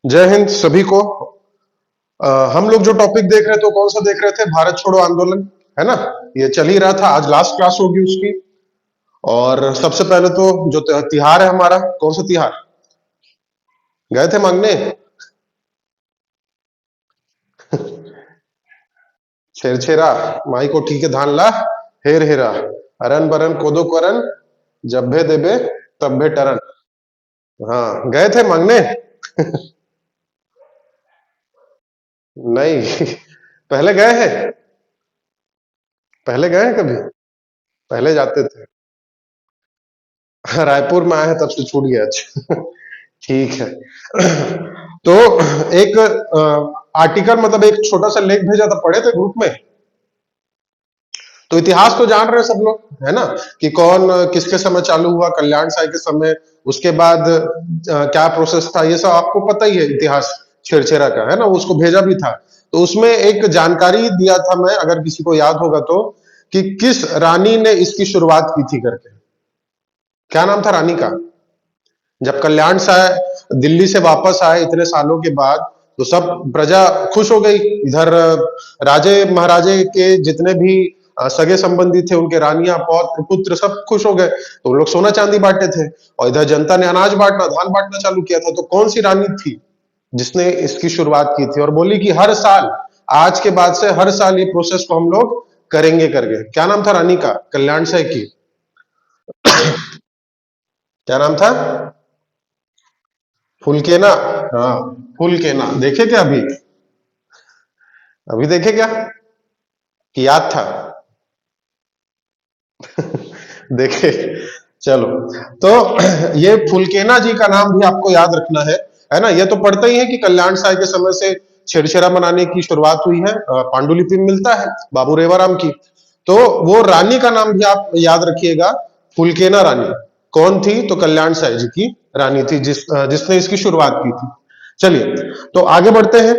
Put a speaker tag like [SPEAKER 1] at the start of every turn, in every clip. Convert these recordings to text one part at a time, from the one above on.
[SPEAKER 1] जय हिंद सभी को। हम लोग जो टॉपिक देख रहे थे कौन सा देख रहे थे? भारत छोड़ो आंदोलन, है ना? ये चल ही रहा था। आज लास्ट क्लास होगी उसकी। और सबसे पहले तो जो तिहार है हमारा, कौन सा तिहार गए थे मांगने? छेरछेरा, माई को ठीक है धान ला, हेर हेरा, अरन बरन कोदो करन, जब्बे देबे तब्बे टरन। हाँ, गए थे मांगने? नहीं। पहले गए हैं? पहले गए हैं कभी? पहले जाते थे। रायपुर में आए हैं तब से छूट गया। अच्छा। ठीक है। तो एक आर्टिकल, मतलब एक छोटा सा लेख भेजा था, पढ़े थे ग्रुप में। तो इतिहास तो जान रहे हैं सब लोग, है ना? कि कौन किसके समय चालू हुआ, कल्याण साय के समय। उसके बाद क्या प्रोसेस था, ये सब आपको पता ही है इतिहास छेरछेरा का, है ना? उसको भेजा भी था। तो उसमें एक जानकारी दिया था मैं, अगर किसी को याद होगा तो, कि किस रानी ने इसकी शुरुआत की थी करके। क्या नाम था रानी का? जब कल्याण साय दिल्ली से वापस आए इतने सालों के बाद, तो सब प्रजा खुश हो गई। इधर राजे महाराजे के जितने भी सगे संबंधी थे, उनके रानियां पौत्र पुत्र सब खुश हो गए, तो लोग सोना चांदी बांटे थे। और इधर जनता ने अनाज बांटना, धान बांटना चालू किया था। तो कौन सी रानी थी जिसने इसकी शुरुआत की थी और बोली कि हर साल, आज के बाद से हर साल ये प्रोसेस को हम लोग करेंगे करके? क्या नाम था रानी का कल्याण साय की? क्या नाम था? फुलकेना। हाँ, फुलकेना। देखे क्या अभी? अभी देखे क्या कि याद था? देखे। चलो। तो ये फुलकेना जी का नाम भी आपको याद रखना है ना? ये तो पढ़ते ही है कि कल्याण साय के समय से छेरछेरा मनाने की शुरुआत हुई है। पांडुलिपि में मिलता है बाबू रेवाराम की। तो वो रानी का नाम भी आप याद रखिएगा, फुलकेना रानी। कौन थी? तो कल्याण साय जी की रानी थी, जिसने इसकी शुरुआत की थी। चलिए, तो आगे बढ़ते हैं।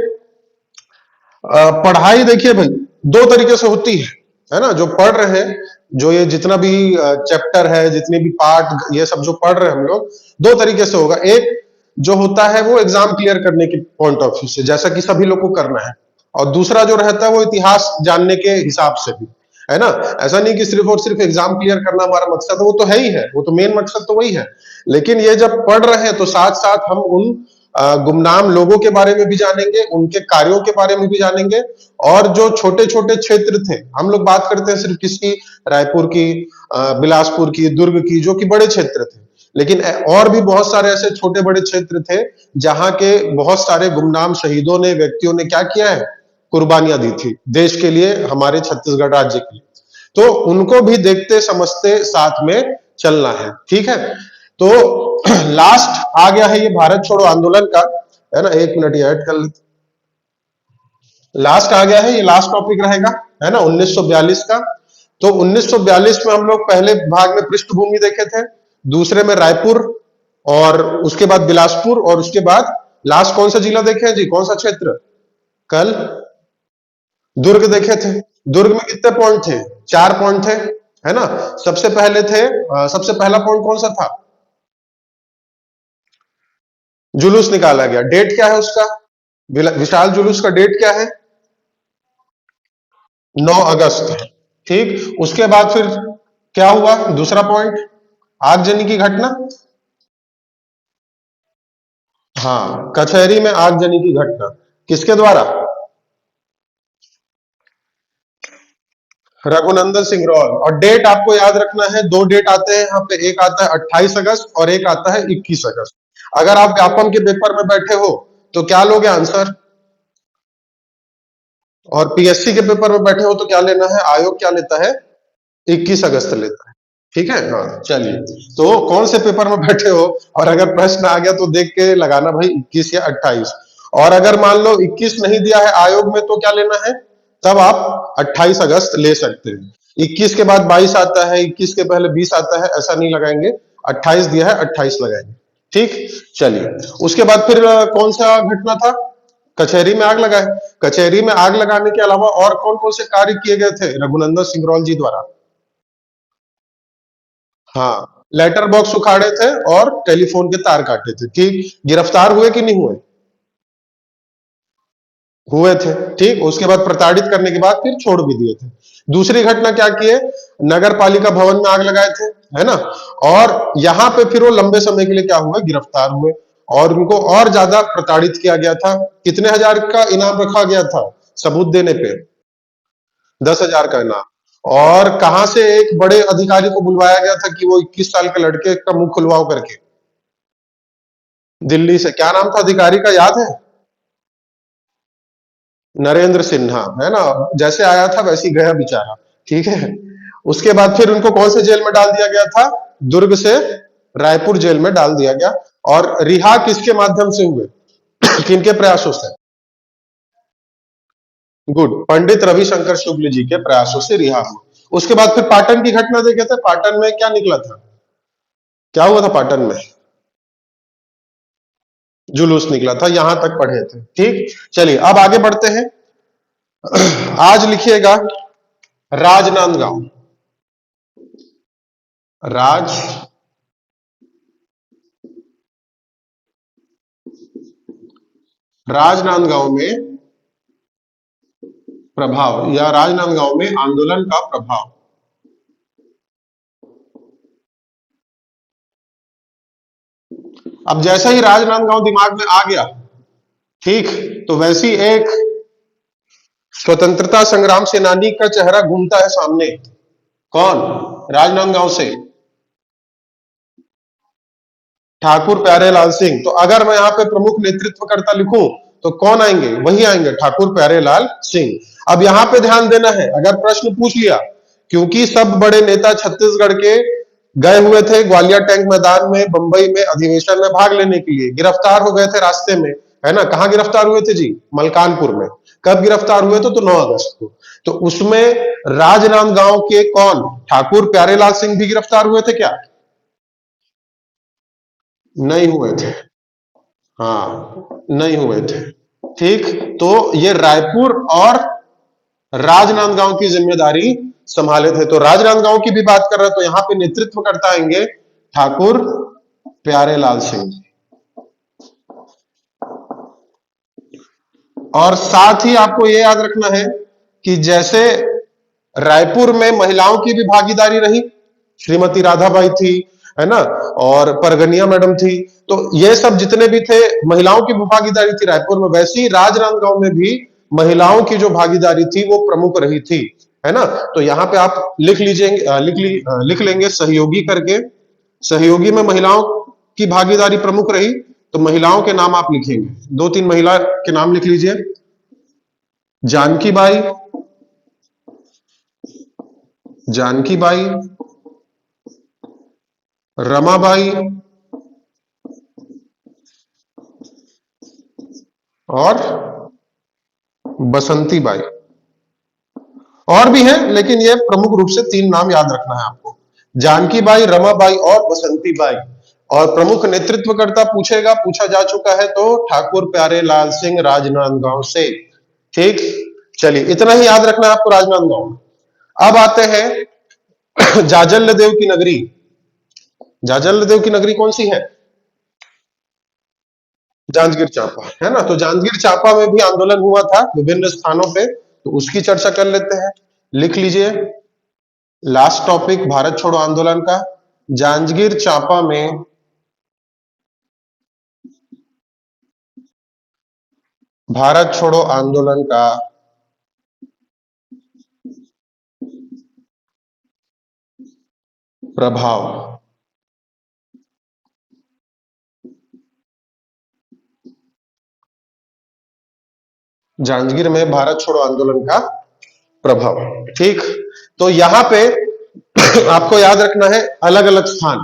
[SPEAKER 1] पढ़ाई देखिए भाई, दो तरीके से होती है ना? जो पढ़ रहे हैं, जो ये जितना भी चैप्टर है, जितने भी पार्ट, ये सब जो पढ़ रहे हैं हम लोग, दो तरीके से होगा। एक जो होता है वो एग्जाम क्लियर करने के पॉइंट ऑफ व्यू से, जैसा कि सभी लोग को करना है। और दूसरा जो रहता है वो इतिहास जानने के हिसाब से भी, है ना? ऐसा नहीं कि सिर्फ और सिर्फ एग्जाम क्लियर करना हमारा मकसद है, वो तो है ही है, वो तो मेन मकसद तो वही है। लेकिन ये जब पढ़ रहे हैं तो साथ साथ हम उन गुमनाम लोगों के बारे में भी जानेंगे, उनके कार्यों के बारे में भी जानेंगे। और जो छोटे छोटे क्षेत्र थे, हम लोग बात करते हैं सिर्फ किसकी? रायपुर की, बिलासपुर की, दुर्ग की, जो कि बड़े क्षेत्र थे। लेकिन और भी बहुत सारे ऐसे छोटे बड़े क्षेत्र थे जहां के बहुत सारे गुमनाम शहीदों ने, व्यक्तियों ने क्या किया है? कुर्बानियां दी थी देश के लिए, हमारे छत्तीसगढ़ राज्य के लिए। तो उनको भी देखते समझते साथ में चलना है। ठीक है? तो लास्ट आ गया है ये भारत छोड़ो आंदोलन का, है ना? एक मिनट ये ऐड कर लेते। लास्ट आ गया है, ये लास्ट टॉपिक रहेगा, है ना? 1942 का। तो 1942 में हम लोग पहले भाग में पृष्ठभूमि देखे थे, दूसरे में रायपुर, और उसके बाद बिलासपुर, और उसके बाद लास्ट कौन सा जिला देखे हैं जी? कौन सा क्षेत्र? कल दुर्ग देखे थे। दुर्ग में कितने पॉइंट थे? 4 पॉइंट थे, है ना? सबसे पहले थे, सबसे पहला पॉइंट कौन सा था? जुलूस निकाला गया। डेट क्या है उसका? विशाल जुलूस का डेट क्या है? 9 अगस्त। ठीक, उसके बाद फिर क्या हुआ? दूसरा पॉइंट, आगजनी की घटना। हाँ, कचहरी में आगजनी की घटना किसके द्वारा? रघुनंदन सिंह रॉय। और डेट आपको याद रखना है, दो डेट आते हैं यहाँ पे, एक आता है 28 अगस्त और एक आता है 21 अगस्त। अगर आप व्यापम के पेपर में बैठे हो तो क्या लोगे आंसर? और पीएससी के पेपर में बैठे हो तो क्या लेना है? आयोग क्या लेता है? 21 अगस्त लेता है। ठीक है? हाँ, चलिए। तो कौन से पेपर में बैठे हो? और अगर प्रश्न आ गया तो देख के लगाना भाई, 21 या 28। और अगर मान लो 21 नहीं दिया है आयोग में, तो क्या लेना है? तब आप 28 अगस्त ले सकते हैं। 21 के बाद 22 आता है, 21 के पहले 20 आता है, ऐसा नहीं लगाएंगे। 28 दिया है, 28 लगाएंगे। ठीक, चलिए। उसके बाद फिर कौन सा घटना था? कचहरी में आग लगाए। कचहरी में आग लगाने के अलावा और कौन कौन से कार्य किए गए थे रघुनंदन सिंह रॉय जी द्वारा? हाँ, लेटर बॉक्स उखाड़े थे और टेलीफोन के तार काटे थे। ठीक, गिरफ्तार हुए कि नहीं हुए? हुए थे। ठीक, उसके बाद प्रताड़ित करने के बाद फिर छोड़ भी दिए थे। दूसरी घटना क्या की है, नगर पालिका भवन में आग लगाए थे, है ना। और यहां पे फिर वो लंबे समय के लिए क्या हुए, गिरफ्तार हुए और उनको और ज्यादा प्रताड़ित किया गया था। कितने हजार का इनाम रखा गया था सबूत देने पे? 10,000 का इनाम। और कहां से एक बड़े अधिकारी को बुलवाया गया था कि वो 21 साल के लड़के का मुंह खुलवाओ करके? दिल्ली से। क्या नाम था अधिकारी का, याद है? नरेंद्र सिन्हा, है ना। जैसे आया था वैसे ही गया बेचारा। ठीक है। उसके बाद फिर उनको कौन से जेल में डाल दिया गया था? दुर्ग से रायपुर जेल में डाल दिया गया। और रिहा किसके माध्यम से हुए? किनके प्रयासों से? गुड, पंडित रविशंकर शुक्ल जी के प्रयासों से रिहा हुए। उसके बाद फिर पाटन की घटना देखे थे। पाटन में क्या निकला था, क्या हुआ था पाटन में? जुलूस निकला था, यहां तक पढ़े थे। ठीक, चलिए अब आगे बढ़ते हैं। आज लिखिएगा राजनांदगांव। राज राजनांदगांव में प्रभाव, या राजनांदगांव में आंदोलन का प्रभाव। अब जैसे ही राजनांदगांव दिमाग में आ गया, ठीक, तो वैसी एक स्वतंत्रता संग्राम सेनानी का चेहरा घूमता है सामने। कौन? राजनांदगांव से ठाकुर प्यारेलाल सिंह। तो अगर मैं यहाँ पे प्रमुख नेतृत्वकर्ता लिखूं तो कौन आएंगे? वही आएंगे, ठाकुर प्यारेलाल सिंह। अब यहाँ पे ध्यान देना है, अगर प्रश्न पूछ लिया, क्योंकि सब बड़े नेता छत्तीसगढ़ के गए हुए थे ग्वालियर टैंक मैदान में, बंबई में अधिवेशन में भाग लेने के लिए, गिरफ्तार हो गए थे रास्ते में, है ना। कहाँ गिरफ्तार हुए थे जी? मलकानपुर में। कब गिरफ्तार हुए थे? तो 9 अगस्त को। तो उसमें राजनांदगांव के कौन, ठाकुर प्यारेलाल सिंह भी गिरफ्तार हुए थे क्या? नहीं हुए थे। हाँ, नहीं हुए थे। ठीक, तो ये रायपुर और राजनांदगांव की जिम्मेदारी संभाले थे। तो राजनांदगांव की भी बात कर रहे हैं तो यहां पे नेतृत्व करता आएंगे ठाकुर प्यारेलाल सिंह। और साथ ही आपको यह याद रखना है कि जैसे रायपुर में महिलाओं की भी भागीदारी रही, श्रीमती राधाबाई थी, है ना, और परगनिया मैडम थी, तो ये सब जितने भी थे महिलाओं की भी भागीदारी थी रायपुर में। वैसे ही राजनांदगांव में भी महिलाओं की जो भागीदारी थी वो प्रमुख रही थी, है ना। तो यहाँ पे आप लिख लीजिए, लिख लेंगे सहयोगी करके। सहयोगी में महिलाओं की भागीदारी प्रमुख रही, तो महिलाओं के नाम आप लिखेंगे। 2-3 महिला के नाम लिख लीजिए। जानकी बाई, जानकी बाई, रमाबाई और बसंती बाई। और भी हैं, लेकिन ये प्रमुख रूप से 3 नाम याद रखना है आपको, जानकी बाई, रमाबाई और बसंती बाई। और प्रमुख नेतृत्वकर्ता पूछेगा, पूछा जा चुका है, तो ठाकुर प्यारेलाल सिंह राजनांदगांव से। ठीक, चलिए इतना ही याद रखना है आपको राजनांदगांव। अब आते हैं जाजल्य देव की नगरी। जाजल्य देव की नगरी कौन सी है? जांजगीर चांपा, है ना। तो जांजगीर चांपा में भी आंदोलन हुआ था विभिन्न स्थानों पे, तो उसकी चर्चा कर लेते हैं। लिख लीजिए, लास्ट टॉपिक भारत छोड़ो आंदोलन का। जांजगीर चांपा में भारत छोड़ो आंदोलन का प्रभाव। जांजगीर में भारत छोड़ो आंदोलन का प्रभाव। ठीक, तो यहां पे आपको याद रखना है अलग अलग स्थान।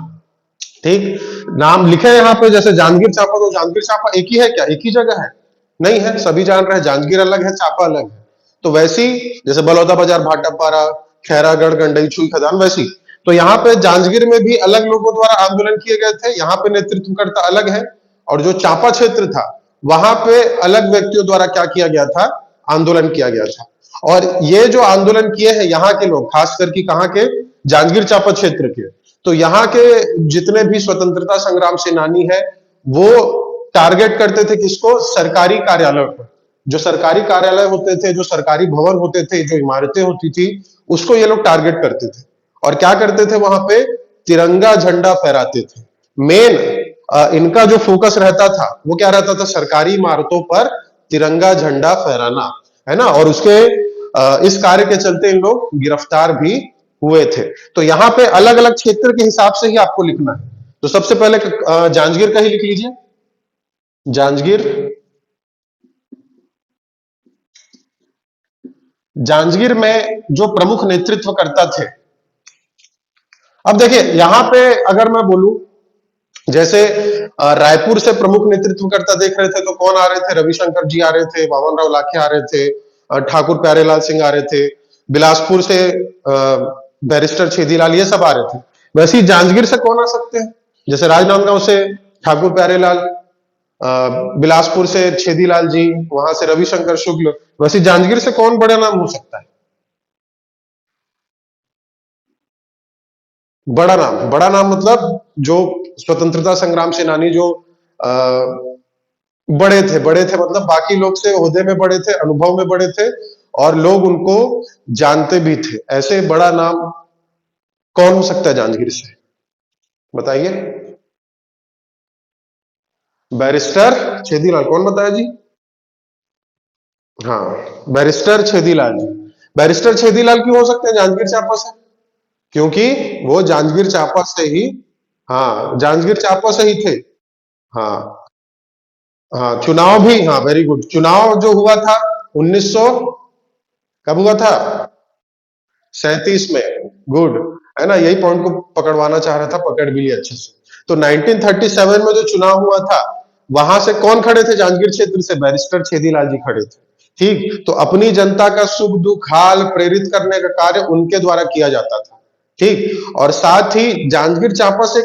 [SPEAKER 1] ठीक, नाम लिखे यहाँ पे, जैसे जांजगीर चांपा, तो जांजगीर चांपा एक ही है क्या? एक ही जगह है? नहीं है, सभी जान रहे हैं जांजगीर अलग है, चांपा अलग है। तो वैसी जैसे बलौदा बाजार, भाटापारा, खैरागढ़, गंडई, छुई खदान, वैसी। तो यहाँ पे जांजगीर में भी अलग लोगों द्वारा आंदोलन किए गए थे, यहाँ पे नेतृत्वकर्ता अलग है। और जो चांपा क्षेत्र था वहां पे अलग व्यक्तियों द्वारा क्या किया गया था? आंदोलन किया गया था। और ये जो आंदोलन किए हैं यहाँ के लोग, खास करके कहाँ के? जांजगीर चांपा क्षेत्र के। तो यहाँ के जितने भी स्वतंत्रता संग्राम सेनानी है वो टारगेट करते थे किसको? सरकारी कार्यालय पर। जो सरकारी कार्यालय होते थे, जो सरकारी भवन होते थे, जो इमारतें होती थी, उसको ये लोग टारगेट करते थे। और क्या करते थे वहां पे? तिरंगा झंडा फहराते थे। मेन इनका जो फोकस रहता था वो क्या रहता था? सरकारी इमारतों पर तिरंगा झंडा फहराना, है ना। और उसके इस कार्य के चलते इन लोग गिरफ्तार भी हुए थे। तो यहां पे अलग अलग क्षेत्र के हिसाब से ही आपको लिखना है। तो सबसे पहले जांजगीर का ही लिख लीजिए। जांजगीर, जांजगीर में जो प्रमुख नेतृत्व करता थे, अब देखिए यहां पे अगर मैं बोलूं, जैसे रायपुर से प्रमुख नेतृत्व करता देख रहे थे तो कौन आ रहे थे? रविशंकर जी आ रहे थे, वामन राव लाखे आ रहे थे, ठाकुर प्यारेलाल सिंह आ रहे थे, बिलासपुर से बैरिस्टर छेदीलाल, ये सब आ रहे थे। वैसे ही जांजगीर से कौन आ सकते हैं? जैसे राजनांदगांव से ठाकुर प्यारेलाल, बिलासपुर से छेदीलाल जी, वहां से रविशंकर शुक्ल। वैसे जांजगीर से कौन बड़ा नाम हो सकता है? बड़ा नाम मतलब जो स्वतंत्रता संग्राम सेनानी, जो बड़े थे मतलब बाकी लोग से ओहदे में बड़े थे, अनुभव में बड़े थे, और लोग उनको जानते भी थे। ऐसे बड़ा नाम कौन हो सकता है जांजगीर से? बताइए। बैरिस्टर छेदीलाल, कौन बताया जी? हाँ, बैरिस्टर छेदीलाल जी। बैरिस्टर छेदीलाल क्यों हो सकते हैं जांजगीर चांपा से? क्योंकि वो जांजगीर चांपा से ही, हाँ जांजगीर चांपा से ही थे। हाँ हाँ, चुनाव भी, हाँ वेरी गुड, चुनाव जो हुआ था 1900, कब हुआ था? 37 में। गुड, है ना। यही पॉइंट को पकड़वाना चाह रहा था, पकड़ भी लिया अच्छे से। तो 1937 में जो चुनाव हुआ था, वहां से कौन खड़े थे जांजगीर क्षेत्र से? बैरिस्टर छेदीलाल जी खड़े थे। ठीक, तो अपनी जनता का सुख दुख हाल प्रेरित करने का कार्य उनके द्वारा किया जाता था। ठीक, और साथ ही जांजगीर चांपा से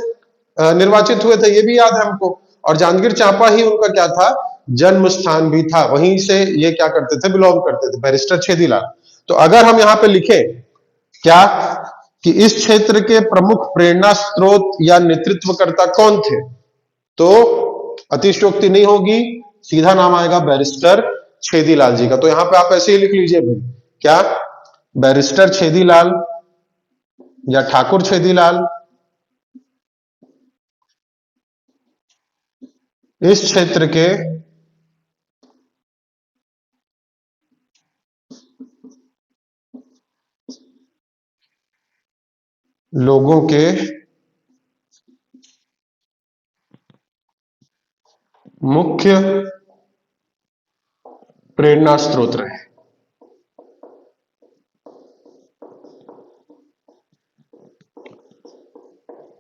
[SPEAKER 1] निर्वाचित हुए थे, ये भी याद है हमको। और जांजगीर चांपा ही उनका क्या था? जन्म स्थान भी था। वहीं से ये क्या करते थे? बिलोंग करते थे, बैरिस्टर छेदीलाल। तो अगर हम यहाँ पे लिखें क्या कि इस क्षेत्र के प्रमुख प्रेरणा स्रोत या नेतृत्वकर्ता कौन थे, तो अतिशयोक्ति नहीं होगी, सीधा नाम आएगा बैरिस्टर छेदीलाल जी का। तो यहां पे आप ऐसे ही लिख लीजिए भाई, क्या? बैरिस्टर छेदीलाल या ठाकुर छेदीलाल इस क्षेत्र के लोगों के मुख्य प्रेरणा स्रोत रहे।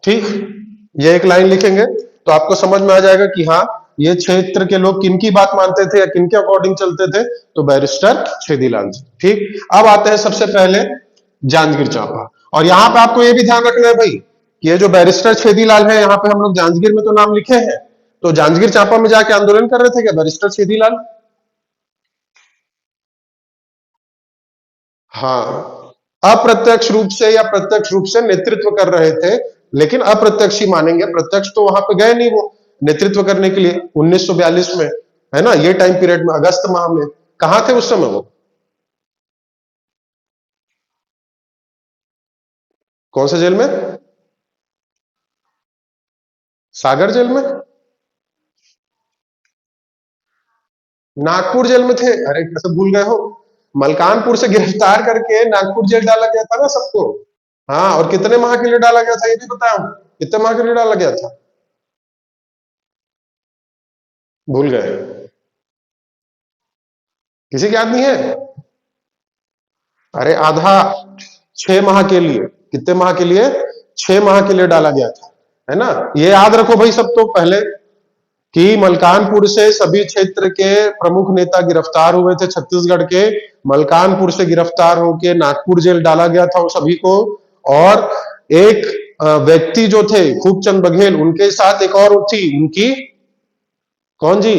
[SPEAKER 1] ठीक, ये एक लाइन लिखेंगे तो आपको समझ में आ जाएगा कि हाँ, ये क्षेत्र के लोग किनकी बात मानते थे या किनके अकॉर्डिंग चलते थे, तो बैरिस्टर छेदीलाल जी। ठीक, अब आते हैं सबसे पहले जांजगीर चांपा। और यहां पे आपको ये भी ध्यान रखना है भाई कि ये जो बैरिस्टर छेदीलाल है, यहाँ पे हम लोग जांजगीर में तो नाम लिखे हैं, तो जांजगीर चांपा में जाके आंदोलन कर रहे थे क्या बैरिस्टर छेदीलाल? हाँ, अप्रत्यक्ष रूप से या प्रत्यक्ष रूप से नेतृत्व कर रहे थे, लेकिन अप्रत्यक्ष ही मानेंगे, प्रत्यक्ष तो वहां पे गए नहीं वो नेतृत्व करने के लिए 1942 में, है ना। ये टाइम पीरियड में अगस्त माह में कहा थे उस समय वो? कौन से जेल में? सागर जेल में? नागपुर जेल में थे? अरे कैसे भूल गए हो? मलकानपुर से गिरफ्तार करके नागपुर जेल डाला गया था ना सबको। हाँ, और कितने माह के लिए डाला गया था ये भी बताया हूं, कितने माह के लिए डाला गया था? भूल गए? किसी की याद नहीं है? अरे आधा, 6 माह के लिए। कितने माह के लिए? 6 माह के लिए डाला गया था, है ना। ये याद रखो भाई सब, तो पहले कि मलकानपुर से सभी क्षेत्र के प्रमुख नेता गिरफ्तार हुए थे छत्तीसगढ़ के। मलकानपुर से गिरफ्तार होके नागपुर जेल डाला गया था उन सभी को। और एक व्यक्ति जो थे खूबचंद बघेल, उनके साथ एक और थी उनकी, कौन जी?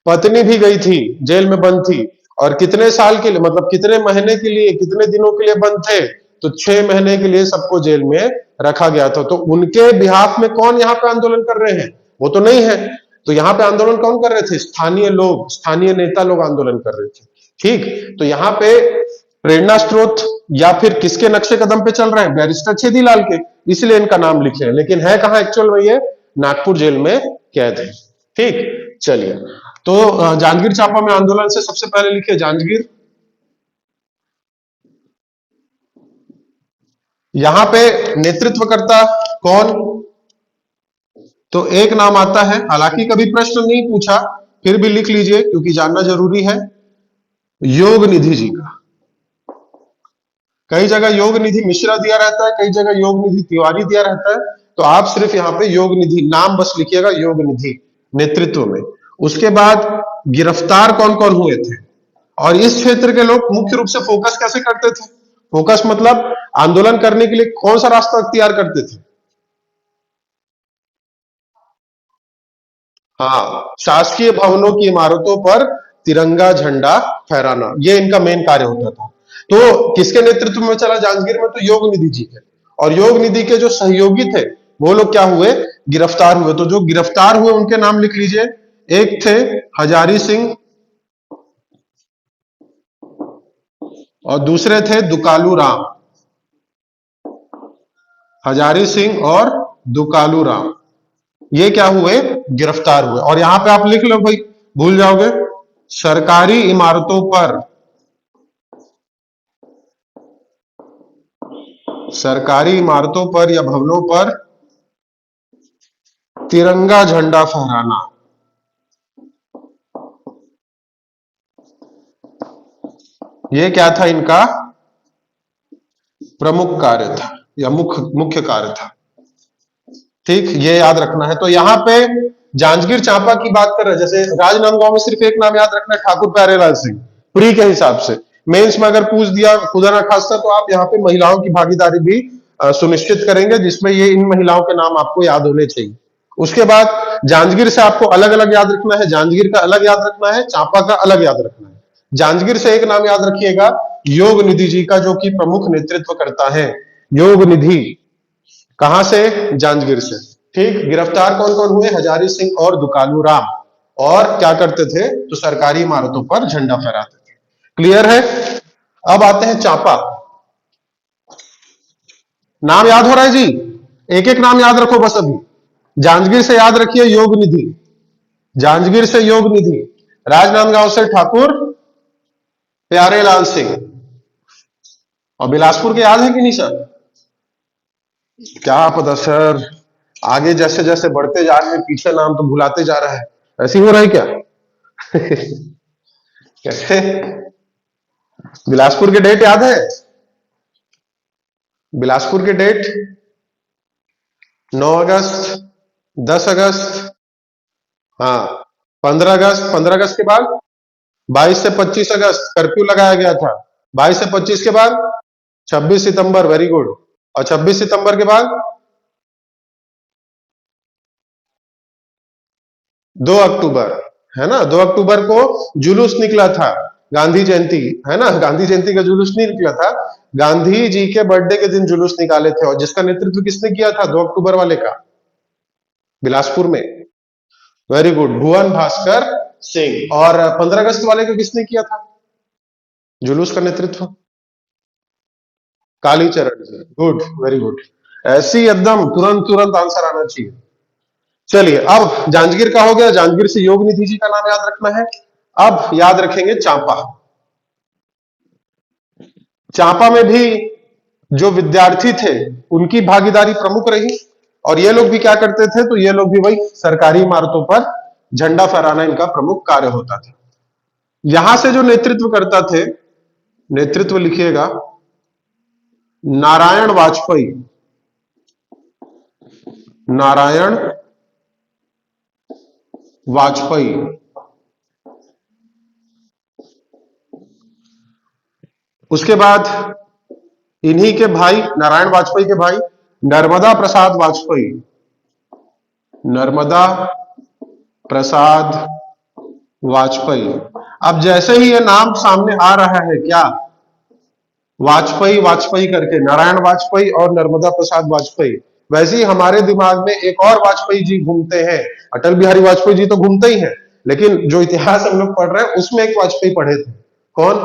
[SPEAKER 1] पत्नी भी गई थी, जेल में बंद थी। और कितने साल के लिए, मतलब कितने महीने के लिए, कितने दिनों के लिए बंद थे? तो 6 महीने के लिए सबको जेल में रखा गया था। तो उनके बिहाफ में कौन यहाँ पे आंदोलन कर रहे हैं? वो तो नहीं है, तो यहाँ पे आंदोलन कौन कर रहे थे? स्थानीय लोग, स्थानीय नेता लोग आंदोलन कर रहे थे। ठीक, तो यहाँ पे प्रेरणा स्रोत या फिर किसके नक्शे कदम पे चल रहे हैं? बैरिस्टर छेदीलाल के, इसलिए इनका नाम लिखे हैं। लेकिन है कहां एक्चुअल में? ये नागपुर जेल में कैद है। ठीक, चलिए, तो जांजगीर चांपा में आंदोलन से सबसे पहले लिखिए जांजगीर। यहां पे नेतृत्वकर्ता कौन? तो एक नाम आता है, हालांकि कभी प्रश्न नहीं पूछा, फिर भी लिख लीजिए क्योंकि जानना जरूरी है, योग निधि जी का। कई जगह योग निधि मिश्रा दिया रहता है, कई जगह योग निधि तिवारी दिया रहता है, तो आप सिर्फ यहाँ पे योग निधि नाम बस लिखिएगा, योग निधि नेतृत्व में। उसके बाद गिरफ्तार कौन कौन हुए थे, और इस क्षेत्र के लोग मुख्य रूप से फोकस कैसे करते थे? फोकस मतलब आंदोलन करने के लिए कौन सा रास्ता अख्तियार करते थे? हाँ, शासकीय भवनों की इमारतों पर तिरंगा झंडा फहराना, ये इनका मेन कार्य होता था। तो किसके नेतृत्व में चला जांजगीर में? तो योग निधि जी के। और योग निधि के जो सहयोगी थे वो लोग क्या हुए? गिरफ्तार हुए। तो जो गिरफ्तार हुए उनके नाम लिख लीजिए। एक थे हजारी सिंह और दूसरे थे दुकालू राम। हजारी सिंह और दुकालू राम, ये क्या हुए? गिरफ्तार हुए। और यहां पे आप लिख लो भाई, भूल जाओगे, सरकारी इमारतों पर, सरकारी इमारतों पर या भवनों पर तिरंगा झंडा फहराना, ये क्या था? इनका प्रमुख कार्य था या मुख्य कार्य था। ठीक, ये याद रखना है। तो यहाँ पे जांजगीर चांपा की बात कर रहे हैं, जैसे राजनांदगांव में सिर्फ एक नाम याद रखना है, ठाकुर प्यारेलाल सिंह, प्री के हिसाब से। मेंस में अगर पूछ दिया खुदा ना खास्ता, तो आप यहाँ पे महिलाओं की भागीदारी भी सुनिश्चित करेंगे, जिसमें ये इन महिलाओं के नाम आपको याद होने चाहिए। उसके बाद जांजगीर से आपको अलग अलग याद रखना है, जांजगीर का अलग याद रखना है, चांपा का अलग याद रखना है। जांजगीर से एक नाम याद रखिएगा, योग निधि जी का, जो कि प्रमुख नेतृत्व करता है। योग निधि कहां से? जांजगीर से। ठीक, गिरफ्तार कौन कौन हुए? हजारी सिंह और दुकालू राम। और क्या करते थे? तो सरकारी इमारतों पर झंडा फहराते थे। क्लियर है? अब आते हैं चांपा। नाम याद हो रहा है जी? एक एक नाम याद रखो बस अभी। जांजगीर से याद रखिए योग निधि, जांजगीर से योग निधि, राजनांदगांव से ठाकुर प्यारेलाल सिंह, और बिलासपुर के याद है कि नहीं सर? क्या पता सर, आगे जैसे जैसे बढ़ते जा रहे हैं पीछे नाम तो भुलाते जा रहा है, ऐसे ही हो रहा है क्या? कैसे? बिलासपुर के डेट याद है? बिलासपुर के डेट 9 अगस्त, 10 अगस्त, हाँ 15 अगस्त, 15 अगस्त के बाद 22 से 25 अगस्त कर्फ्यू लगाया गया था। 22 से 25 के बाद 26 सितंबर, वेरी गुड। और 26 सितंबर के बाद 2 अक्टूबर, है ना? 2 अक्टूबर को जुलूस निकला था, गांधी जयंती, है ना? गांधी जयंती का जुलूस नहीं निकला था, गांधी जी के बर्थडे के दिन जुलूस निकाले थे। और जिसका नेतृत्व किसने किया था 2 अक्टूबर वाले का? बिलासपुर में, वेरी गुड, भुवन भास्कर सिंह। और 15 अगस्त वाले का किसने किया था जुलूस का नेतृत्व? कालीचरण जी, गुड, वेरी गुड। ऐसी एकदम तुरंत तुरंत आंसर आना चाहिए। चलिए, अब जांजगीर का हो गया, जांजगीर से योग निधि जी का नाम याद रखना है। अब याद रखेंगे चांपा। चांपा में भी जो विद्यार्थी थे उनकी भागीदारी प्रमुख रही, और ये लोग भी क्या करते थे? तो ये लोग भी वही सरकारी इमारतों पर झंडा फहराना इनका प्रमुख कार्य होता था। यहां से जो नेतृत्व करता थे, नेतृत्व लिखिएगा नारायण वाजपेयी, नारायण वाजपेयी। उसके बाद इन्हीं के भाई, नारायण वाजपेयी के भाई नर्मदा प्रसाद वाजपेयी, नर्मदा प्रसाद वाजपेयी। अब जैसे ही ये नाम सामने आ रहा है, क्या वाजपेयी वाजपेयी करके, नारायण वाजपेयी और नर्मदा प्रसाद वाजपेयी, वैसे ही हमारे दिमाग में एक और वाजपेयी जी घूमते हैं। अटल बिहारी वाजपेयी जी तो घूमते ही हैं, लेकिन जो इतिहास हम लोग पढ़ रहे हैं उसमें एक वाजपेयी पढ़े थे। कौन?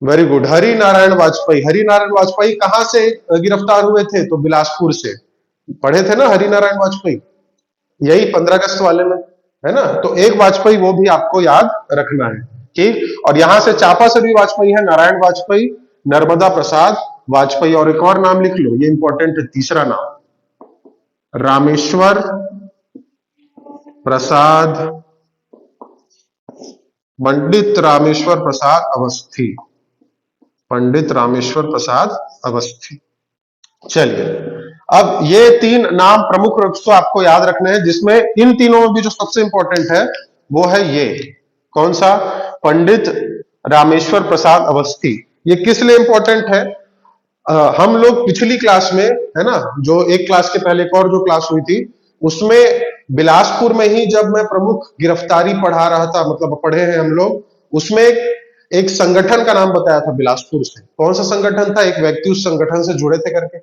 [SPEAKER 1] Very good, Hari Narayan Vajpayee. हरि नारायण वाजपेयी कहां से गिरफ्तार हुए थे? तो बिलासपुर से। पढ़े थे ना हरि नारायण वाजपेयी, यही 15 अगस्त वाले में, है ना? तो एक वाजपेयी वो भी आपको याद रखना है। ठीक, और यहां से चापा से भी वाजपेयी है, नारायण वाजपेयी, नर्मदा प्रसाद वाजपेयी, और एक और नाम लिख लो, ये इंपॉर्टेंट है, तीसरा नाम, रामेश्वर प्रसाद, पंडित रामेश्वर प्रसाद अवस्थी, पंडित रामेश्वर प्रसाद अवस्थी। चलिए, अब ये तीन नाम प्रमुख रूप से आपको याद रखने हैं, जिसमें इन तीनों में भी जो सबसे इंपॉर्टेंट है वो है ये, कौन सा? पंडित रामेश्वर प्रसाद अवस्थी। ये किस लिए इंपॉर्टेंट है? हम लोग पिछली क्लास में, है ना, जो एक क्लास के पहले एक और जो क्लास हुई थी, उसमें बिलासपुर में ही जब मैं प्रमुख गिरफ्तारी पढ़ा रहा था, मतलब पढ़े हैं हम लोग, उसमें एक संगठन का नाम बताया था बिलासपुर से। कौन सा संगठन था? एक व्यक्ति उस संगठन से जुड़े थे करके।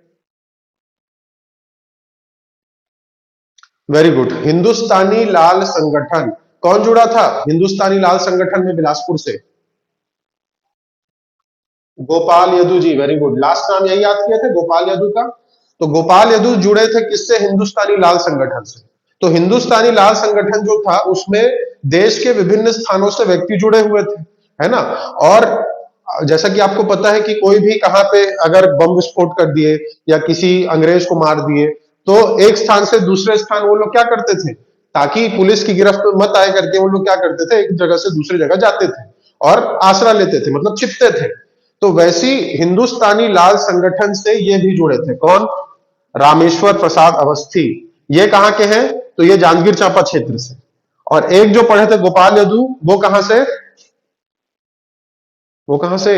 [SPEAKER 1] वेरी गुड, हिंदुस्तानी लाल संगठन। कौन जुड़ा था हिंदुस्तानी लाल संगठन में बिलासपुर से? गोपाल यदु जी, वेरी गुड, लास्ट नाम यही याद किए थे गोपाल यदु का। तो गोपाल यदु जुड़े थे किससे? हिंदुस्तानी लाल संगठन से। तो हिंदुस्तानी लाल संगठन जो था उसमें देश के विभिन्न स्थानों से व्यक्ति जुड़े हुए थे, है ना? और जैसा कि आपको पता है कि कोई भी कहां पे अगर बम विस्फोट कर दिए या किसी अंग्रेज को मार दिए, तो एक स्थान से दूसरे स्थान वो लोग क्या करते थे, ताकि पुलिस की गिरफ्त में मत आए करके वो लोग क्या करते थे, एक जगह से दूसरी जगह जाते थे और आसरा लेते थे, मतलब छिपते थे। तो वैसी हिंदुस्तानी लाल संगठन से ये भी जुड़े थे। कौन? रामेश्वर प्रसाद अवस्थी। ये कहां के हैं? तो ये जांजगीर चांपा क्षेत्र से। और एक जो पढ़े थे गोपाल यदु, वो कहां से? वो कहां से?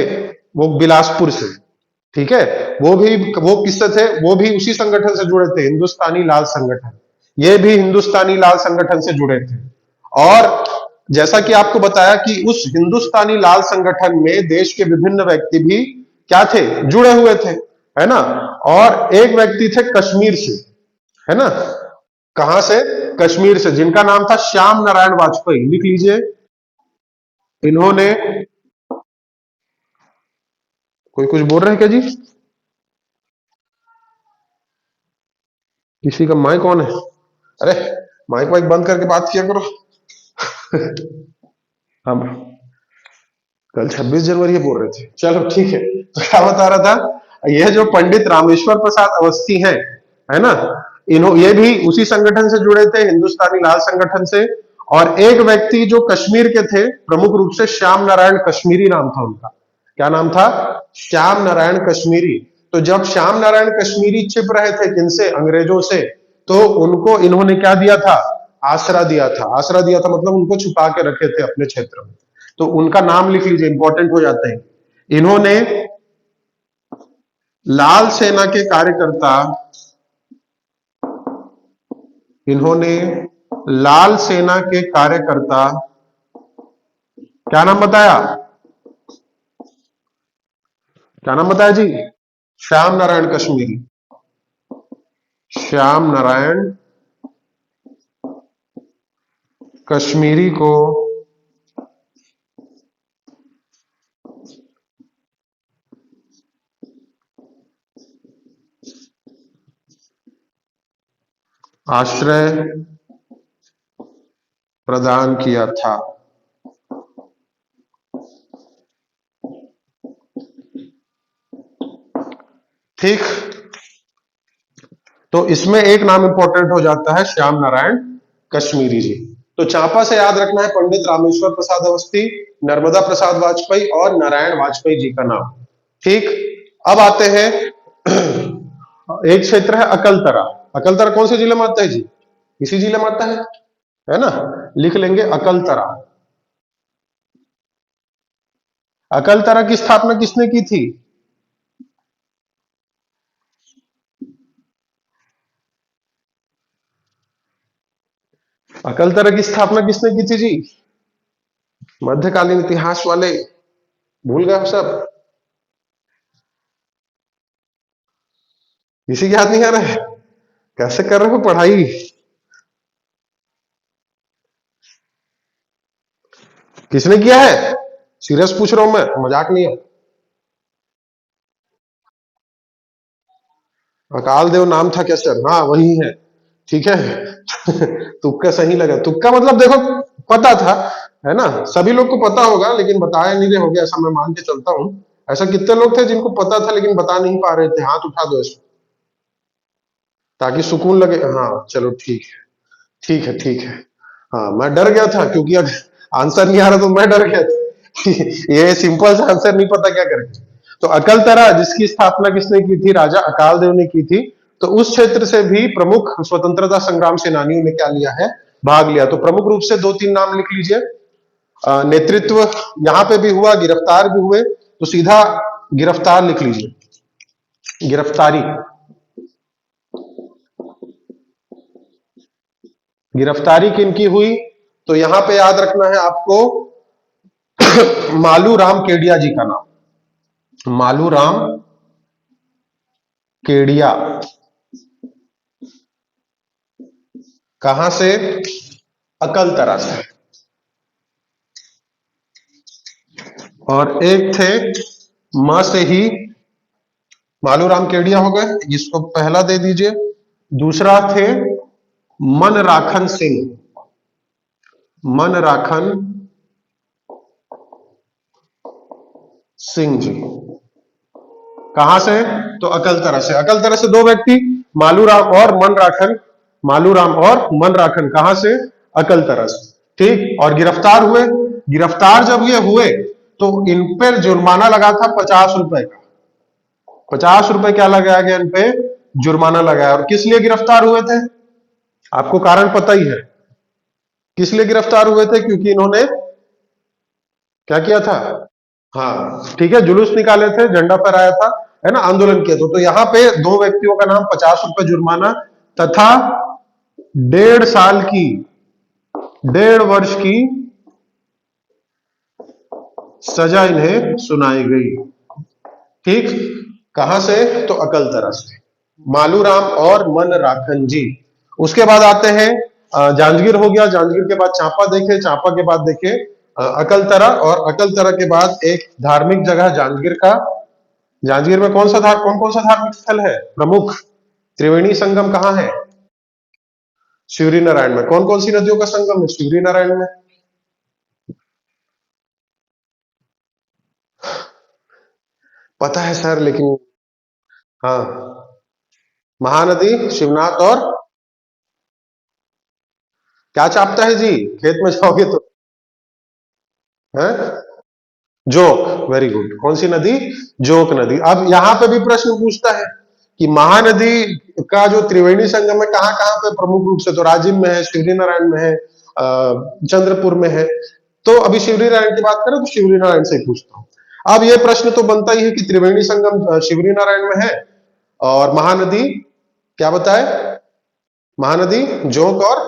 [SPEAKER 1] वो बिलासपुर से। ठीक है, वो किससे थे? वो भी उसी संगठन से जुड़े थे, हिंदुस्तानी लाल संगठन। ये भी हिंदुस्तानी लाल संगठन से जुड़े थे। और जैसा कि आपको बताया कि उस हिंदुस्तानी लाल संगठन में देश के विभिन्न व्यक्ति भी क्या थे? जुड़े हुए थे, है ना? और एक व्यक्ति थे कश्मीर से, है ना? कहां से? कश्मीर से, जिनका नाम था श्याम नारायण वाजपेयी। लिख लीजिए, इन्होंने, कोई कुछ बोल रहे हैं क्या जी? किसी का माइक ऑन है? अरे, माइक वाइक बंद करके बात किया करो। हम कल 26 जनवरी है बोल रहे थे। चलो ठीक है, तो क्या बता रहा था, यह जो पंडित रामेश्वर प्रसाद अवस्थी हैं, है ना, ये भी उसी संगठन से जुड़े थे, हिंदुस्तानी लाल संगठन से। और एक व्यक्ति जो कश्मीर के थे, प्रमुख रूप से श्याम नारायण कश्मीरी नाम था उनका। क्या नाम था? श्याम नारायण कश्मीरी। तो जब श्याम नारायण कश्मीरी छिप रहे थे किनसे? अंग्रेजों से। तो उनको इन्होंने क्या दिया था? आसरा दिया था। आसरा दिया था मतलब उनको छुपा के रखे थे अपने क्षेत्र में। तो उनका नाम लिख लीजिए, इंपॉर्टेंट हो जाते हैं। इन्होंने लाल सेना के कार्यकर्ता, इन्होंने लाल सेना के कार्यकर्ता, क्या नाम बताया? क्या नाम बताया जी? श्याम नारायण कश्मीरी। श्याम नारायण कश्मीरी को आश्रय प्रदान किया था। ठीक, तो इसमें एक नाम इंपॉर्टेंट हो जाता है, श्याम नारायण कश्मीरी जी। तो चांपा से याद रखना है पंडित रामेश्वर प्रसाद अवस्थी, नर्मदा प्रसाद वाजपेयी और नारायण वाजपेयी जी का नाम। ठीक, अब आते हैं एक क्षेत्र है अकलतरा। अकलतरा कौन से जिले में आता है जी? इसी जिले में आता है ना? लिख लेंगे अकलतरा। अकलतरा की स्थापना किसने की थी? अकलतरा की स्थापना किसने की थी जी? मध्यकालीन इतिहास वाले भूल गए आप सब? किसी की याद नहीं आ रहा है? कैसे कर रहे हो पढ़ाई? किसने किया है? सीरियस पूछ रहा हूं मैं, मजाक नहीं है। अकाल देव नाम था क्या सर? हाँ वही है। ठीक है। तुक्का सही लगा। तुक्का मतलब देखो, पता था, है ना? सभी लोग को पता होगा लेकिन बताया नहीं रहे होगे, ऐसा मैं मान के चलता हूं। ऐसा कितने लोग थे जिनको पता था लेकिन बता नहीं पा रहे थे? हाथ उठा दो इसमें, ताकि सुकून लगे। हाँ चलो ठीक है, ठीक है, ठीक है। हाँ मैं डर गया था क्योंकि अगर आंसर नहीं आ रहा तो मैं डर गया था। ये सिंपल सा आंसर नहीं पता क्या करें। तो अकलतरा जिसकी स्थापना किसने की थी? राजा अकाल देव ने की थी। तो उस क्षेत्र से भी प्रमुख स्वतंत्रता संग्राम सेनानियों ने क्या लिया है? भाग लिया। तो प्रमुख रूप से दो तीन नाम लिख लीजिए। नेतृत्व यहां पे भी हुआ, गिरफ्तार भी हुए, तो सीधा गिरफ्तार लिख लीजिए। गिरफ्तारी, गिरफ्तारी किनकी हुई? तो यहां पे याद रखना है आपको, मालू राम केडिया जी का नाम। मालू राम केडिया। कहां से? अकलतरा से। और एक थे म से ही, मालू राम केडिया हो गए, इसको पहला दे दीजिए। दूसरा थे मनराखन सिंह। मनराखन सिंह जी। कहां से? तो अकलतरा से। अकलतरा से दो व्यक्ति, मालूराम और मनराखन। मालूराम और मनराखन कहां से? अकलतरा से। ठीक। और गिरफ्तार हुए। गिरफ्तार जब ये हुए तो इन पर जुर्माना लगा था 50 रुपए का। 50 रुपए क्या लगाया गया इन पे? जुर्माना लगाया। और किस लिए गिरफ्तार हुए थे? आपको कारण पता ही है। किस लिए गिरफ्तार हुए थे? क्योंकि इन्होंने क्या किया था? हाँ ठीक है, जुलूस निकाले थे, झंडा फहराया था, है ना, आंदोलन किया था। तो यहां पे दो व्यक्तियों का नाम, 50 रुपए जुर्माना तथा 1.5 साल की, 1.5 वर्ष की सजा इन्हें सुनाई गई। ठीक। कहां से? तो अकलतरा से। मालूराम और मनराखन जी। उसके बाद आते हैं जांजगीर हो गया। जांजगीर के बाद चांपा देखे। चांपा के बाद देखे अकलतरा। और अकलतरा के बाद एक धार्मिक जगह जांजगीर का। जांजगीर में कौन कौन सा धार्मिक स्थल है प्रमुख? त्रिवेणी संगम कहाँ है? शिवरी नारायण में। कौन कौन सी नदियों का संगम है शिवरी नारायण में? पता है सर लेकिन। हाँ, महानदी, शिवनाथ और क्या चापता है जी? खेत में जाओगे तो है। Joke, very good. कौन सी नदी? जोक नदी। अब यहां पे भी प्रश्न पूछता है कि महानदी का जो त्रिवेणी संगम है कहां कहां पे प्रमुख रूप से? तो राजिम में है, शिवरी नारायण में है, चंद्रपुर में है। तो अभी शिवरी नारायण की बात करें तो शिवरी नारायण से ही पूछता हूं। अब ये प्रश्न तो बनता ही है कि त्रिवेणी संगम शिवरी नारायण में है, और महानदी क्या बताए? महानदी जोक और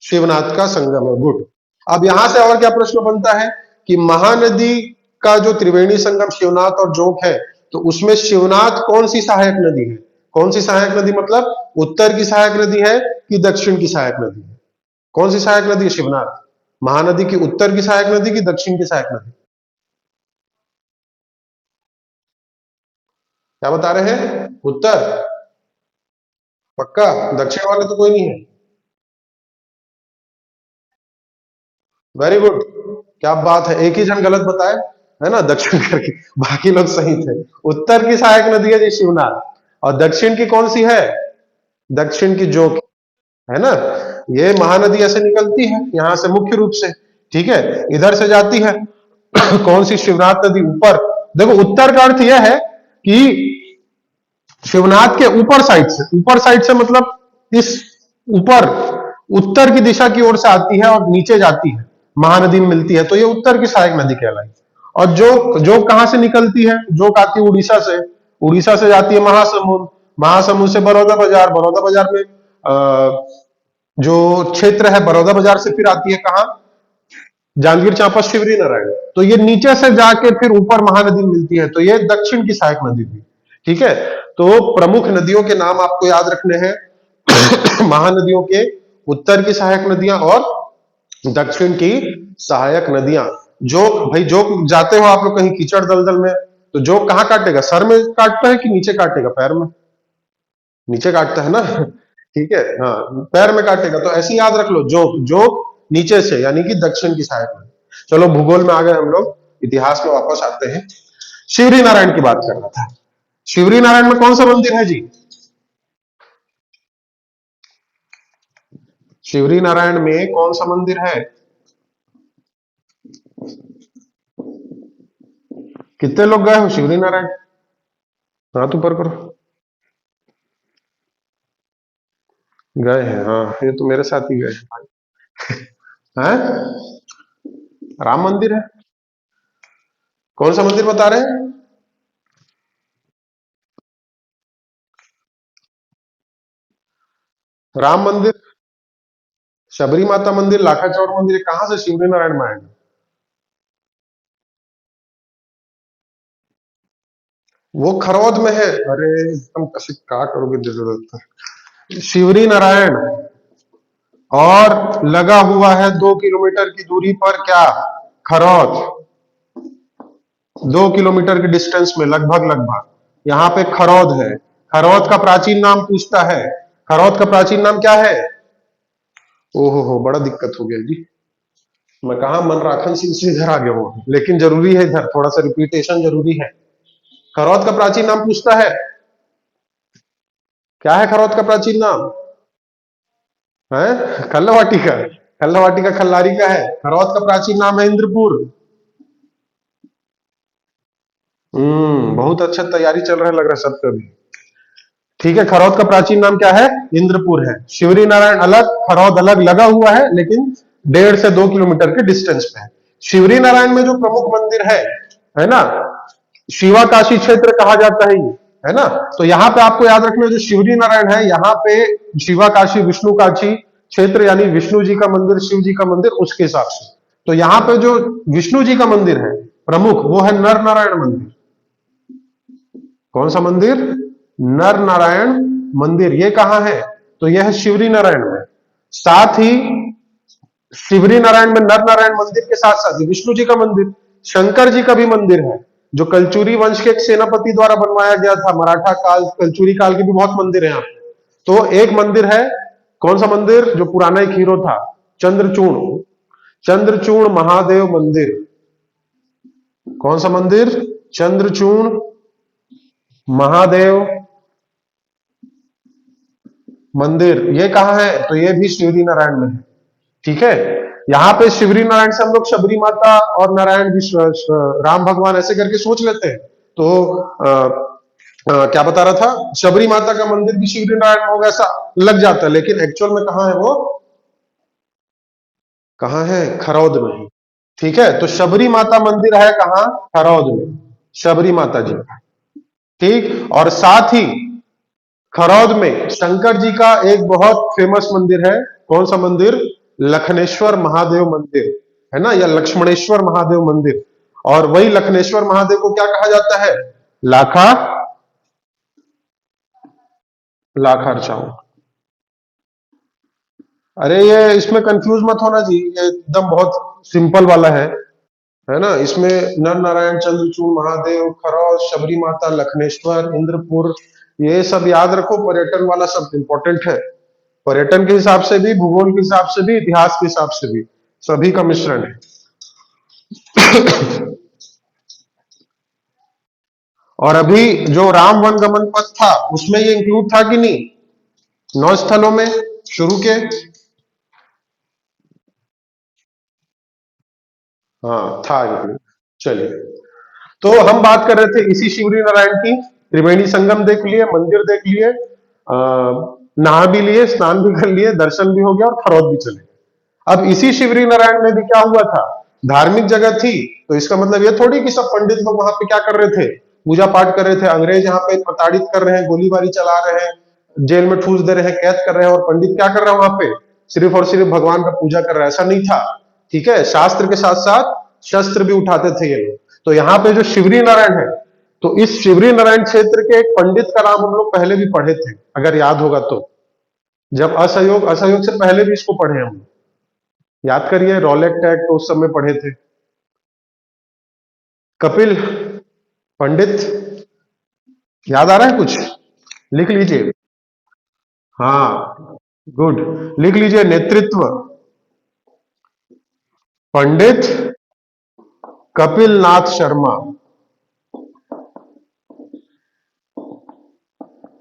[SPEAKER 1] शिवनाथ का संगम है। गुड। अब यहां से और क्या प्रश्न बनता है कि महानदी का जो त्रिवेणी संगम शिवनाथ और जोक है, तो उसमें शिवनाथ कौन सी सहायक नदी है? कौन सी सहायक नदी मतलब उत्तर की सहायक नदी है कि दक्षिण की सहायक नदी है? कौन सी सहायक नदी है शिवनाथ? महानदी की उत्तर की सहायक नदी की दक्षिण की सहायक नदी? क्या बता रहे हैं? उत्तर? पक्का? दक्षिण वाले तो कोई नहीं है? Very good. क्या बात है, एक ही जन गलत बताए, है ना, दक्षिण करके, बाकी लोग सही थे। उत्तर की सहायक नदी है जी शिवनाथ। और दक्षिण की कौन सी है? दक्षिण की जोक, है ना। ये महानदी ऐसे निकलती है यहां से मुख्य रूप से। ठीक है, इधर से जाती है। कौन सी? शिवनाथ नदी ऊपर। देखो उत्तर का अर्थ यह है कि शिवनाथ के ऊपर साइड से, ऊपर साइड से मतलब इस ऊपर, उत्तर की दिशा की ओर से आती है और नीचे जाती है, महानदी में मिलती है, तो ये उत्तर की सहायक नदी कहलाई। और जो कहां से निकलती है? जो आती है उड़ीसा से। उड़ीसा से जाती है महासमुंद। महासमुंद से बड़ौदा बाजार। बड़ौदा बाजार में जो क्षेत्र है बड़ौदा बाजार से फिर आती है कहां? जांजगीर चांपा शिवरी नारायण। तो ये नीचे से जाके फिर ऊपर महानदी मिलती है, तो ये दक्षिण की सहायक नदी थी। ठीक है। तो प्रमुख नदियों के नाम आपको याद रखने हैं। महानदियों के उत्तर की सहायक नदियां और दक्षिण की सहायक नदियां। जोक भाई, जोक जाते हो आप लोग कहीं कीचड़ दलदल में, तो जोक कहाँ काटेगा? सर में काटता है कि नीचे काटेगा? पैर में? नीचे काटता है ना। ठीक है, हाँ, पैर में काटेगा। तो ऐसे याद रख लो, जोक जोक नीचे से, यानी कि दक्षिण की सहायक नदी। चलो भूगोल में आ गए हम लोग, इतिहास में वापस आते हैं। शिवरी नारायण की बात कर रहा था। शिवरी नारायण में कौन सा मंदिर है जी? शिवरी नारायण में कौन सा मंदिर है? कितने लोग गए हो शिवरी नारायण? हाथ ऊपर करो। गए हैं, हाँ, ये तो मेरे साथ ही गए हैं। राम मंदिर है? कौन सा मंदिर बता रहे हैं? राम मंदिर, शबरी माता मंदिर, लाखा चौड़ मंदिर, कहां से शिवरी नारायण में आएगा? वो खरौद में है। अरे तुम कैसे क्या करोगे जरूरत। शिवरी नारायण और लगा हुआ है 2 किलोमीटर की दूरी पर क्या? खरौद। 2 किलोमीटर के डिस्टेंस में लगभग लगभग यहाँ पे खरौद है। खरौद का प्राचीन नाम पूछता है। खरौद का प्राचीन नाम क्या है? ओहो हो, बड़ा दिक्कत हो गया जी। मैं कहा मनराखन सिंह से इधर आ गया हूँ, लेकिन जरूरी है, इधर थोड़ा सा रिपीटेशन जरूरी है। खरौद का प्राचीन नाम पूछता है, क्या है खरौद का प्राचीन नाम? है खल्लावाटी का। खल्लावाटी का खल्लारी का है। खरौद का प्राचीन नाम है इंद्रपुर। बहुत अच्छा तैयारी चल रहा है लग रहा है सबका भी। ठीक है, खरौद का प्राचीन नाम क्या है? इंद्रपुर है। शिवरी नारायण अलग, खरौद अलग, लगा हुआ है लेकिन 1.5 से 2 किलोमीटर के डिस्टेंस पे है। शिवरी नारायण में जो प्रमुख मंदिर है ना, शिवा काशी क्षेत्र कहा जाता है ये, है ना। तो यहाँ पे आपको याद रखना, जो शिवरी नारायण है यहाँ पे शिवा काशी, विष्णु काशी क्षेत्र, यानी विष्णु जी का मंदिर, शिव जी का मंदिर, उसके हिसाब से। तो यहाँ पे जो विष्णु जी का मंदिर है प्रमुख, वो है नर नारायण मंदिर। कौन सा मंदिर? नर नारायण मंदिर। ये कहां है? तो यह है शिवरी नारायण में। साथ ही शिवरी नारायण में नर नारायण मंदिर के साथ साथ विष्णु जी का मंदिर, शंकर जी का भी मंदिर है, जो कलचुरी वंश के एक सेनापति द्वारा बनवाया गया था। मराठा काल, कलचुरी काल के भी बहुत मंदिर है यहाँ पे। तो एक मंदिर है, कौन सा मंदिर? जो पुराना एक हीरो था, चंद्रचूर्ण, चंद्रचूर्ण महादेव मंदिर। कौन सा मंदिर? चंद्रचूर्ण महादेव मंदिर। ये कहाँ है? तो ये भी शिवरी नारायण में है। ठीक है, यहाँ पे शिवरी नारायण से हम लोग शबरी माता और नारायण भी, राम भगवान ऐसे करके सोच लेते हैं। तो क्या बता रहा था, शबरी माता का मंदिर भी शिवरी नारायण में होगा ऐसा लग जाता है, लेकिन एक्चुअल में कहाँ है वो? कहाँ है? खरौद में। ठीक है, तो शबरी माता मंदिर है कहाँ? खरौद में, शबरी माता जी। ठीक, और साथ ही खरौद में शंकर जी का एक बहुत फेमस मंदिर है। कौन सा मंदिर? लखनेश्वर महादेव मंदिर, है ना, या लक्ष्मणेश्वर महादेव मंदिर। और वही लखनेश्वर महादेव को क्या कहा जाता है? लाखा, लाखारचाऊ। अरे ये इसमें कंफ्यूज मत होना जी, ये एकदम बहुत सिंपल वाला है ना। इसमें नर नारायण, चंद्रचूड़ महादेव, खरौद, शबरी माता, लखनेश्वर, इंद्रपुर, ये सब याद रखो। पर्यटन वाला सब इंपॉर्टेंट है। पर्यटन के हिसाब से भी, भूगोल के हिसाब से भी, इतिहास के हिसाब से भी, सभी का मिश्रण है। और अभी जो राम वन गमन पथ था, उसमें ये इंक्लूड था कि नहीं? 9 स्थलों में शुरू के। हाँ था इंक्लूड। चलिए, तो हम बात कर रहे थे इसी शिवरी नारायण की। त्रिवेणी संगम देख लिए, मंदिर देख लिए, नहा भी लिए, स्नान भी कर लिए, दर्शन भी हो गया और खरौद भी चले। अब इसी शिवरी नारायण में भी क्या हुआ था? धार्मिक जगह थी, तो इसका मतलब ये थोड़ी कि सब पंडित लोग वहां पे क्या कर रहे थे? पूजा पाठ कर रहे थे। अंग्रेज यहाँ पे प्रताड़ित कर रहे हैं, गोलीबारी चला रहे हैं, जेल में ठूस दे रहे हैं, कैद कर रहे हैं, और पंडित क्या कर रहे हैं वहां पे? सिर्फ और सिर्फ भगवान का पूजा कर रहा है, ऐसा नहीं था। ठीक है, शास्त्र के साथ साथ शस्त्र भी उठाते थे ये लोग। तो यहाँ पे जो शिवरी नारायण है, तो इस शिवरी नारायण क्षेत्र के एक पंडित का नाम हम लोग पहले भी पढ़े थे, अगर याद होगा तो। जब असहयोग असहयोग से पहले भी इसको पढ़े हम। याद करिए, रॉलेट एक्ट उस समय पढ़े थे। कपिल पंडित, याद आ रहा है कुछ? लिख लीजिए। हाँ, गुड। लिख लीजिए, नेतृत्व पंडित कपिल नाथ शर्मा।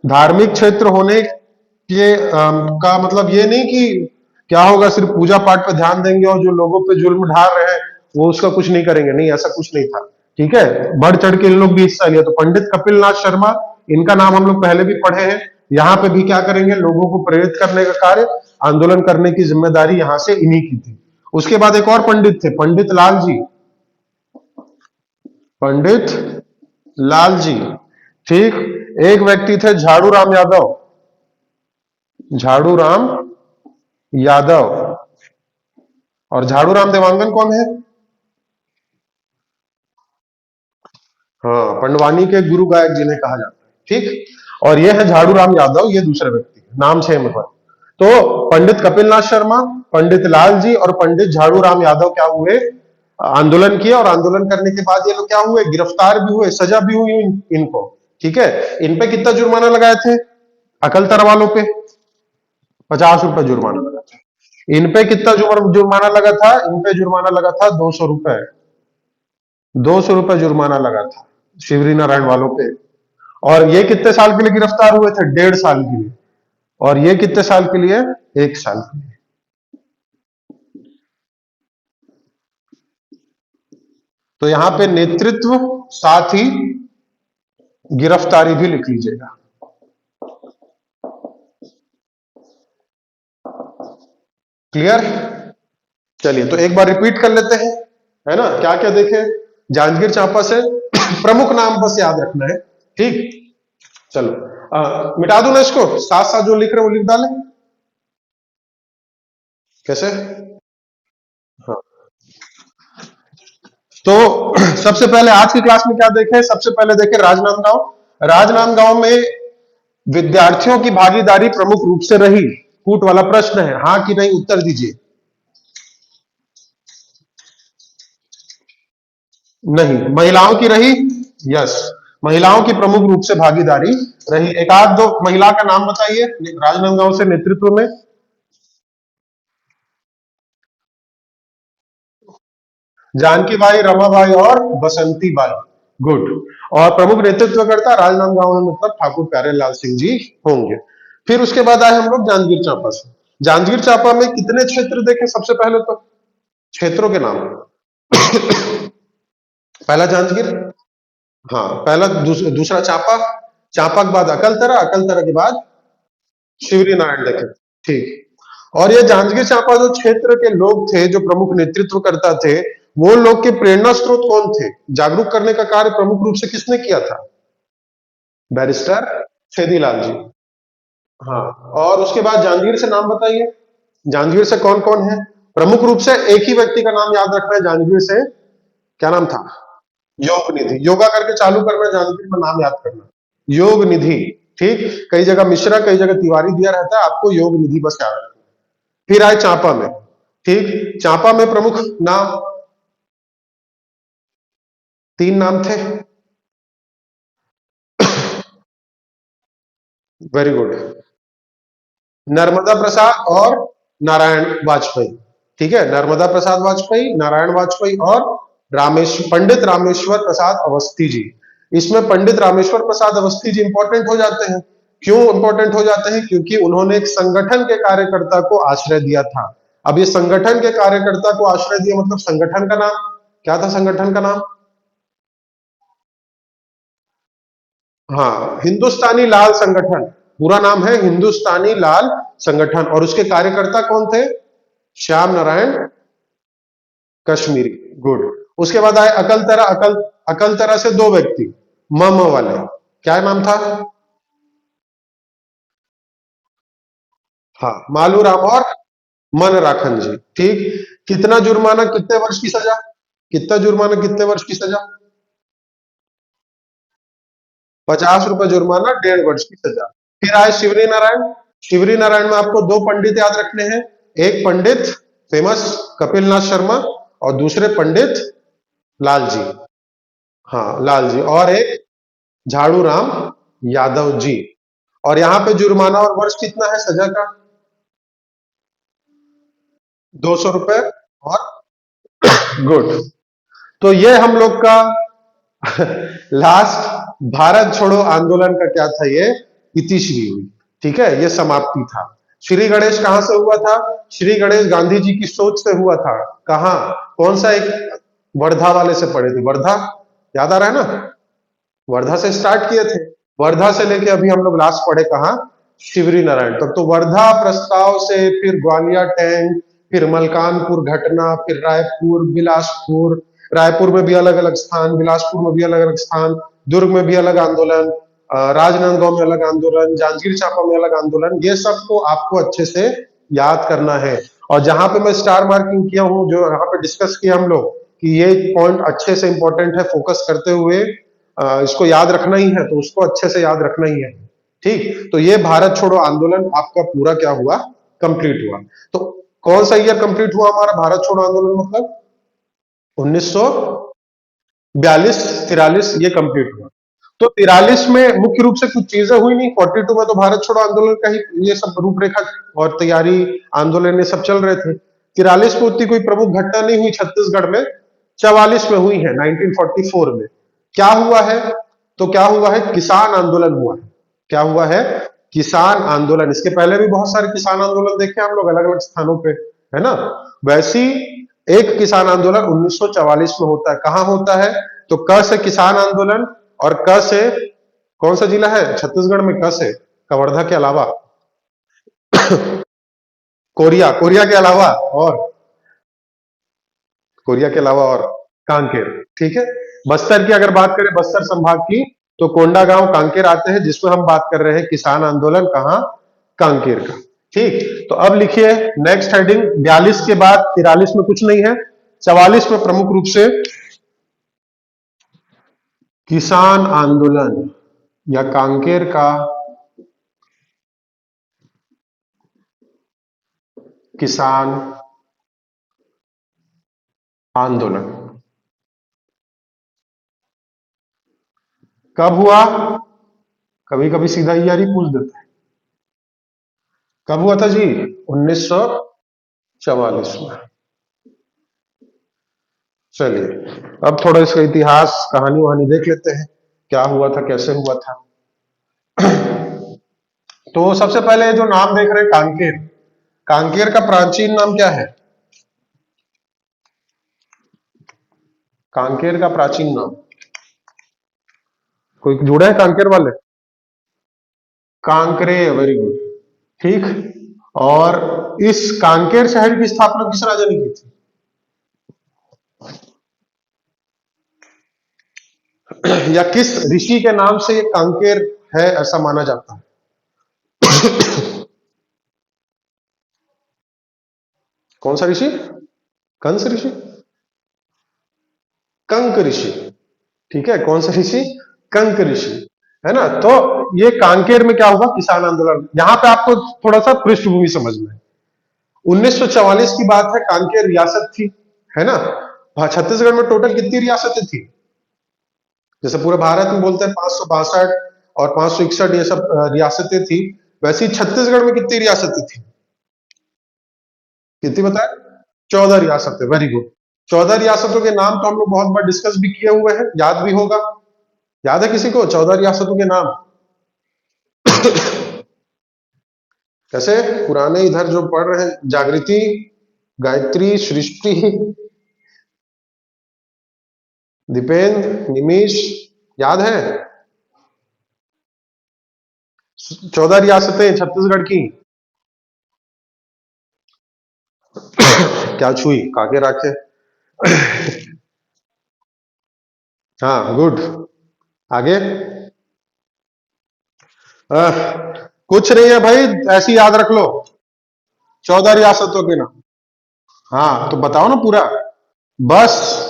[SPEAKER 1] धार्मिक क्षेत्र होने के का मतलब ये नहीं कि क्या होगा सिर्फ पूजा पाठ पे ध्यान देंगे और जो लोगों पे जुल्म ढा रहे हैं वो उसका कुछ नहीं करेंगे, नहीं, ऐसा कुछ नहीं था। ठीक है, बढ़ चढ़ के इन लोग भी हिस्सा लिया। तो पंडित कपिल नाथ शर्मा, इनका नाम हम लोग पहले भी पढ़े हैं। यहाँ पे भी क्या करेंगे, लोगों को प्रेरित करने का कार्य, आंदोलन करने की जिम्मेदारी यहाँ से इन्हीं की थी। उसके बाद एक और पंडित थे, पंडित लाल जी। पंडित लाल जी, ठीक। एक व्यक्ति थे झाड़ू राम यादव। झाड़ू राम यादव। और झाड़ू राम देवांगन कौन है? हाँ, पंडवानी के गुरु गायक जिन्हें कहा जाता है, ठीक। और ये है झाड़ू राम यादव, ये दूसरे व्यक्ति नाम सेम है। तो पंडित कपिल नाथ शर्मा, पंडित लाल जी और पंडित झाड़ू राम यादव क्या हुए, आंदोलन किए। और आंदोलन करने के बाद ये लोग क्या हुए, गिरफ्तार भी हुए, सजा भी हुई इनको। ठीक है, इन पे कितना जुर्माना लगाए थे अकलतर वालों पे? 50 रुपए जुर्माना लगा था। इन पे कितना जुर्माना लगा था? इन पे जुर्माना लगा था 200 रुपए। 200 रुपए जुर्माना लगा था शिवरी नारायण वालों पे। और ये कितने साल के लिए गिरफ्तार हुए थे? 1.5 साल के लिए। और ये कितने साल के लिए? 1 साल के लिए। तो यहां पे नेतृत्व साथ ही गिरफ्तारी भी लिख लीजिएगा। क्लियर? चलिए, तो एक बार रिपीट कर लेते हैं, है ना? क्या क्या देखे? जांजगीर चांपा से प्रमुख नाम बस याद रखना है, ठीक। चलो, मिटा दूं ना इसको, साथ साथ जो लिख रहे हैं वो लिख डालें। कैसे? हाँ, तो सबसे पहले आज की क्लास में क्या देखे? सबसे पहले देखे राजनांदगांव। राजनांदगांव में विद्यार्थियों की भागीदारी प्रमुख रूप से रही। कूट वाला प्रश्न है, हाँ कि नहीं, उत्तर दीजिए। नहीं, महिलाओं की रही। यस, महिलाओं की प्रमुख रूप से भागीदारी रही। एक आध दो महिला का नाम बताइए राजनांदगांव से नेतृत्व में। जानकी बाई, रमाबाई और बसंती बाई। गुड। और प्रमुख नेतृत्वकर्ता राजनांदगांव में मतलब ठाकुर प्यारेलाल सिंह जी होंगे। फिर उसके बाद आए हम लोग जांजगीर चांपा से। जांजगीर चांपा में कितने क्षेत्र देखे? सबसे पहले तो क्षेत्रों के नाम। पहला जांजगीर, हाँ, पहला दूसरा चांपा, चांपा के बाद अकलतरा, अकलतरा के बाद शिवरी नारायण देखे, ठीक। और ये जांजगीर चांपा जो क्षेत्र के लोग थे, जो प्रमुख नेतृत्व करता थे, वो लोग के प्रेरणा स्रोत कौन थे? जागरूक करने का कार्य प्रमुख रूप से किसने किया था? बैरिस्टर छेदीलाल जी। हाँ, और उसके बाद जांजगीर से नाम बताइए। जांजगीर से कौन कौन है प्रमुख रूप से? एक ही व्यक्ति का नाम याद रखना है जांजगीर से, क्या नाम था? योग निधि। योगा करके चालू करना, जांजगीर में नाम याद करना, योग निधि, ठीक। कई जगह मिश्रा, कई जगह तिवारी दिया रहता है, आपको योग निधि बस याद रखना। फिर आए चांपा में, ठीक। चांपा में प्रमुख नाम, 3 नाम थे। Very good. नर्मदा प्रसाद और नारायण वाजपेयी, ठीक है। नर्मदा प्रसाद वाजपेयी, नारायण वाजपेयी और पंडित रामेश्वर प्रसाद अवस्थी जी। इसमें पंडित रामेश्वर प्रसाद अवस्थी जी इंपॉर्टेंट हो जाते हैं। क्यों इंपॉर्टेंट हो जाते हैं? क्योंकि उन्होंने एक संगठन के कार्यकर्ता को आश्रय दिया था। अब ये संगठन के कार्यकर्ता को आश्रय दिया मतलब संगठन का नाम क्या था? संगठन का नाम, हाँ, हिंदुस्तानी लाल संगठन। पूरा नाम है हिंदुस्तानी लाल संगठन। और उसके कार्यकर्ता कौन थे? श्याम नारायण कश्मीरी। गुड। उसके बाद आए अकलतरा। अकलतरा से 2 व्यक्ति, मम वाले, क्या नाम था? हाँ, मालू राम और मन राखन जी, ठीक। कितना जुर्माना, कितने वर्ष की सजा? कितना जुर्माना, कितने वर्ष की सजा? ₹50 जुर्माना, 1.5 वर्ष की सजा। फिर आए शिवरी नारायण। शिवरी नारायण में आपको दो पंडित याद रखने हैं। एक पंडित फेमस कपिल नाथ शर्मा और दूसरे पंडित लाल जी। हाँ, लाल जी। और एक झाड़ू राम यादव जी। और यहाँ पे जुर्माना और वर्ष कितना है सजा का? ₹200। और गुड। तो ये हम लोग का लास्ट भारत छोड़ो आंदोलन का क्या था, ये इतिश्री हुई। ठीक है, ये समाप्ति था। श्री गणेश कहां से हुआ था? श्री गणेश गांधी जी की सोच से हुआ था। कहां? कौन सा एक? वर्धा वाले से पढ़े थे, वर्धा। याद आ रहा है ना? वर्धा से स्टार्ट किए थे। वर्धा से लेके अभी हम लोग लास्ट पढ़े कहा? शिवरी नारायण तक। तो वर्धा प्रस्ताव से फिर ग्वालियर टैंक, फिर मलकानपुर घटना, फिर रायपुर, बिलासपुर। रायपुर में भी अलग अलग स्थान, बिलासपुर में भी अलग अलग स्थान, दुर्ग में भी अलग आंदोलन, राजनांदगांव में अलग आंदोलन, जांजगीर चांपा में अलग आंदोलन। ये सब को आपको अच्छे से याद करना है। और जहां पे मैं स्टार मार्किंग किया हूं, जो यहाँ पे डिस्कस किया हम लोग, कि ये पॉइंट अच्छे से इंपॉर्टेंट है, फोकस करते हुए इसको याद रखना ही है, तो उसको अच्छे से याद रखना ही है। ठीक, तो ये भारत छोड़ो आंदोलन आपका पूरा क्या हुआ? कंप्लीट हुआ। तो कौन सा ईयर कंप्लीट हुआ हमारा भारत छोड़ो आंदोलन? मतलब 1942-43 ये कंप्लीट हुआ। तो 43 में मुख्य रूप से कुछ चीजें हुई नहीं। 42 में तो भारत छोड़ो आंदोलन का ही ये सब रूपरेखा और तैयारी, आंदोलन ये सब चल रहे थे। 43 में उतनी कोई प्रमुख घटना नहीं हुई छत्तीसगढ़ में। 44 में हुई है, 1944 में। क्या हुआ है? तो क्या हुआ है? किसान आंदोलन हुआ है। क्या हुआ है? किसान आंदोलन। इसके पहले भी बहुत सारे किसान आंदोलन देखे हम लोग अलग अलग स्थानों पे, है ना? वैसी एक किसान आंदोलन 1944 में होता है। कहां होता है? तो क से किसान आंदोलन, और क से कौन सा जिला है छत्तीसगढ़ में? क से कवर्धा के अलावा कोरिया, कोरिया के अलावा और कोरिया के अलावा और कांकेर। ठीक है। बस्तर की अगर बात करें, बस्तर संभाग की, तो कोंडागांव, कांकेर आते हैं, जिसमें हम बात कर रहे हैं किसान आंदोलन कहां? कांकेर का। ठीक, तो अब लिखिए नेक्स्ट हेडिंग। 42 के बाद 43 में कुछ नहीं है। 44 में प्रमुख रूप से किसान आंदोलन या कांकेर का किसान आंदोलन कब हुआ? कभी कभी सीधा ईयर ही पूछ देता है। कब हुआ था जी? 1944 में। चलिए, अब थोड़ा इसका इतिहास, कहानी वहानी देख लेते हैं, क्या हुआ था, कैसे हुआ था। तो सबसे पहले जो नाम देख रहे हैं कांकेर, कांकेर का प्राचीन नाम क्या है? कांकेर का प्राचीन नाम कोई जुड़ा है कांकेर वाले? Kankre, very good. ठीक। और इस कांकेर शहर की स्थापना किस राजा ने की थी? या किस ऋषि के नाम से ये कांकेर है ऐसा माना जाता है? कौन सा ऋषि? कंस ऋषि? कंक ऋषि। ठीक है, कौन सा ऋषि? कंक ऋषि, है ना? तो ये कांकेर में क्या हुआ? किसान आंदोलन। यहां पे आपको थोड़ा सा पृष्ठभूमि समझना है। 1944 की बात है, कांकेर रियासत थी, है ना? छत्तीसगढ़ में टोटल कितनी रियासतें थी? जैसे पूरे भारत में बोलते हैं 562 और 561 ये सब रियासतें थी, वैसे ही छत्तीसगढ़ में कितनी रियासतें थी? कितनी बताए? 14 रियासतें। Very good. 14 रियासतों के नाम तो हम लोग बहुत बार डिस्कस भी किए हुए हैं, याद भी होगा। याद है किसी को 14 रियासतों के नाम? कैसे पुराने इधर जो पढ़ रहे हैं, जागृति, गायत्री, सृष्टि, दीपेंद्र, निमिष, याद है? 14 रियासतें छत्तीसगढ़ की। क्या छुई? काके राखे। हाँ, गुड। आगे। कुछ नहीं है भाई, ऐसी याद रख लो। 14 रियासतों के नाम। हाँ, तो बताओ ना पूरा। बस,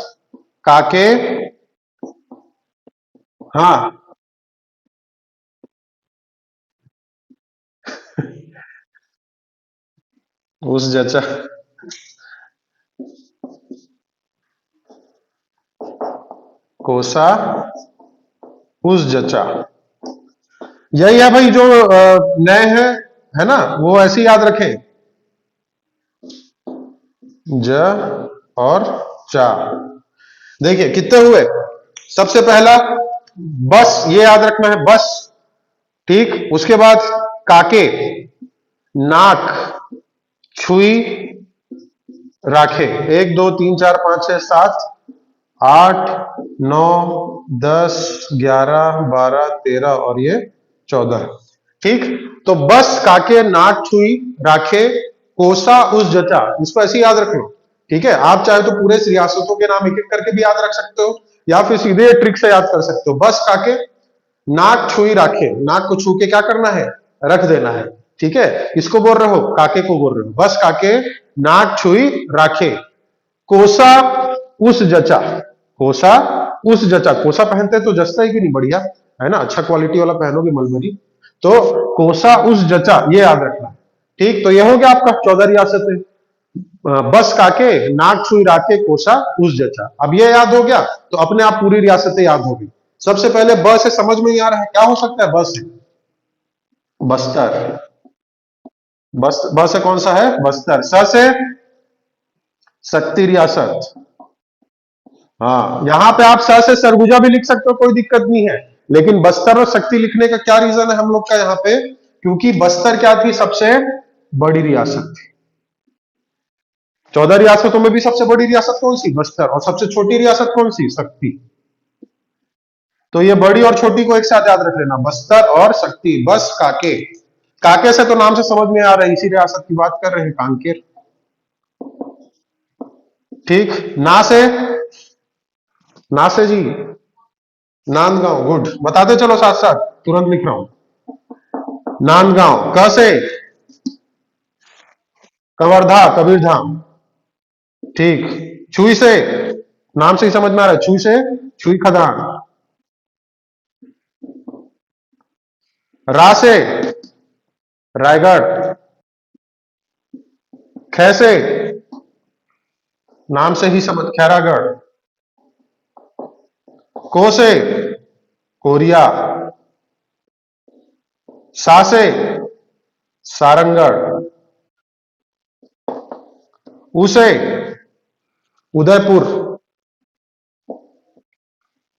[SPEAKER 1] काके, हाँ, उस जचा, कोसा उस जचा, यही है भाई जो नए है ना, वो ऐसे ही याद रखें, ज और चा। देखिए कितने हुए। सबसे पहला बस, ये याद रखना है, बस। ठीक, उसके बाद काके, नाक, छुई, राखे। 1 2 3 4 5 6 7 8 9 10 11 12 13 और ये 14। ठीक, तो बस, काके, नाक, छुई, राखे, कोसा उस जचा, इसको ऐसे ही याद रखना। ठीक है, आप चाहे तो पूरे रियासतों के नाम एक एक करके भी याद रख सकते हो, या फिर सीधे ट्रिक से याद कर सकते हो। बस, काके, नाक, छुई, राखे। नाक को छू के क्या करना है, रख देना है। ठीक है, इसको बोल रहे हो, काके को बोल रहे हो। बस, काके, नाक, छुई, राखे, कोसा उस जचा। कोसा उस जचा, कोसा पहनते तो जचता ही कि नहीं, बढ़िया है ना, अच्छा क्वालिटी वाला पहनोगे मलमली। तो कोसा उस जचा, ये याद रखना। ठीक, तो ये हो गया आपका 14 रियासत है। बस, काके, नाक, छुई, राखे, कोसा उस जचा। अब ये याद हो गया तो अपने आप पूरी रियासतें याद हो गई। सबसे पहले ब से समझ में नहीं आ रहा है, क्या हो सकता है। बस, बस्तर। बस, ब से कौन सा है, बस्तर। स से शक्ति रियासत। हाँ, यहां पे आप स से सरगुजा भी लिख सकते हो, कोई दिक्कत नहीं है। लेकिन बस्तर और शक्ति लिखने का क्या रीजन है हम लोग का यहाँ पे, क्योंकि बस्तर क्या थी, सबसे बड़ी रियासत थी। 14 रियासतों में भी सबसे बड़ी रियासत कौन सी, बस्तर। और सबसे छोटी रियासत कौन सी, शक्ति। तो ये बड़ी और छोटी को एक साथ याद रख लेना, बस्तर और शक्ति। बस, काके। काके से तो नाम से समझ में आ रहा है, इसी रियासत की बात कर रहे हैं, कांकेर। ठीक, ना से, ना से जी, नांदगांव। गुड, बताते चलो साथ साथ, तुरंत लिख रहा हूं। नांदगांव। क से कवर्धा, कबीरधाम। ठीक, छुई से, नाम से ही समझ में आ रहा है, छुई से छुई खदान। रा से रायगढ़। ख से, नाम से ही समझ, खैरागढ़। को से कोरिया। सा से सारंगढ़। उ से उदयपुर।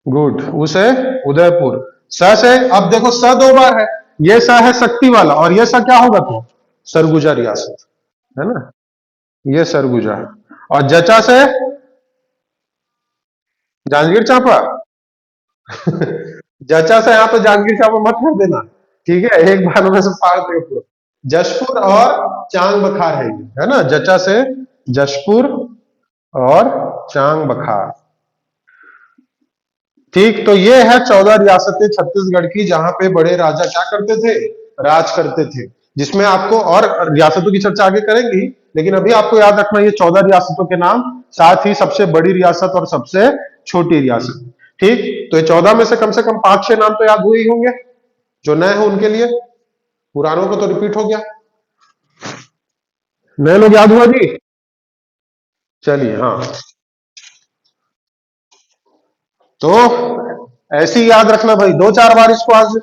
[SPEAKER 1] गुड, उ से उदयपुर। स से, अब देखो स 2 बार है, ये स है शक्ति वाला, और ये स क्या होगा, तो सरगुजा रियासत है ना, ये सरगुजा। और जचा से जांजगीर चांपा। जचा से यहाँ पे जांजगीर चांपा मत कर देना। ठीक है, एक बार में से फाड़ दे। जशपुर और चांग बखार है ये, है ना, जचा से जशपुर और चांग बखार। ठीक, तो ये है 14 रियासतें छत्तीसगढ़ की, जहां पे बड़े राजा क्या करते थे, राज करते थे। जिसमें आपको और रियासतों की चर्चा आगे करेंगी, लेकिन अभी आपको याद रखना ये 14 रियासतों के नाम, साथ ही सबसे बड़ी रियासत और सबसे छोटी रियासत। ठीक, तो ये 14 में से कम 5-6 नाम तो याद हुए ही होंगे, जो नए हो उनके लिए। पुरानों को तो रिपीट हो गया, नए लोग याद हुआ जी। चलिए, हाँ, तो ऐसे ही याद रखना भाई, 2-4 बार इसको आज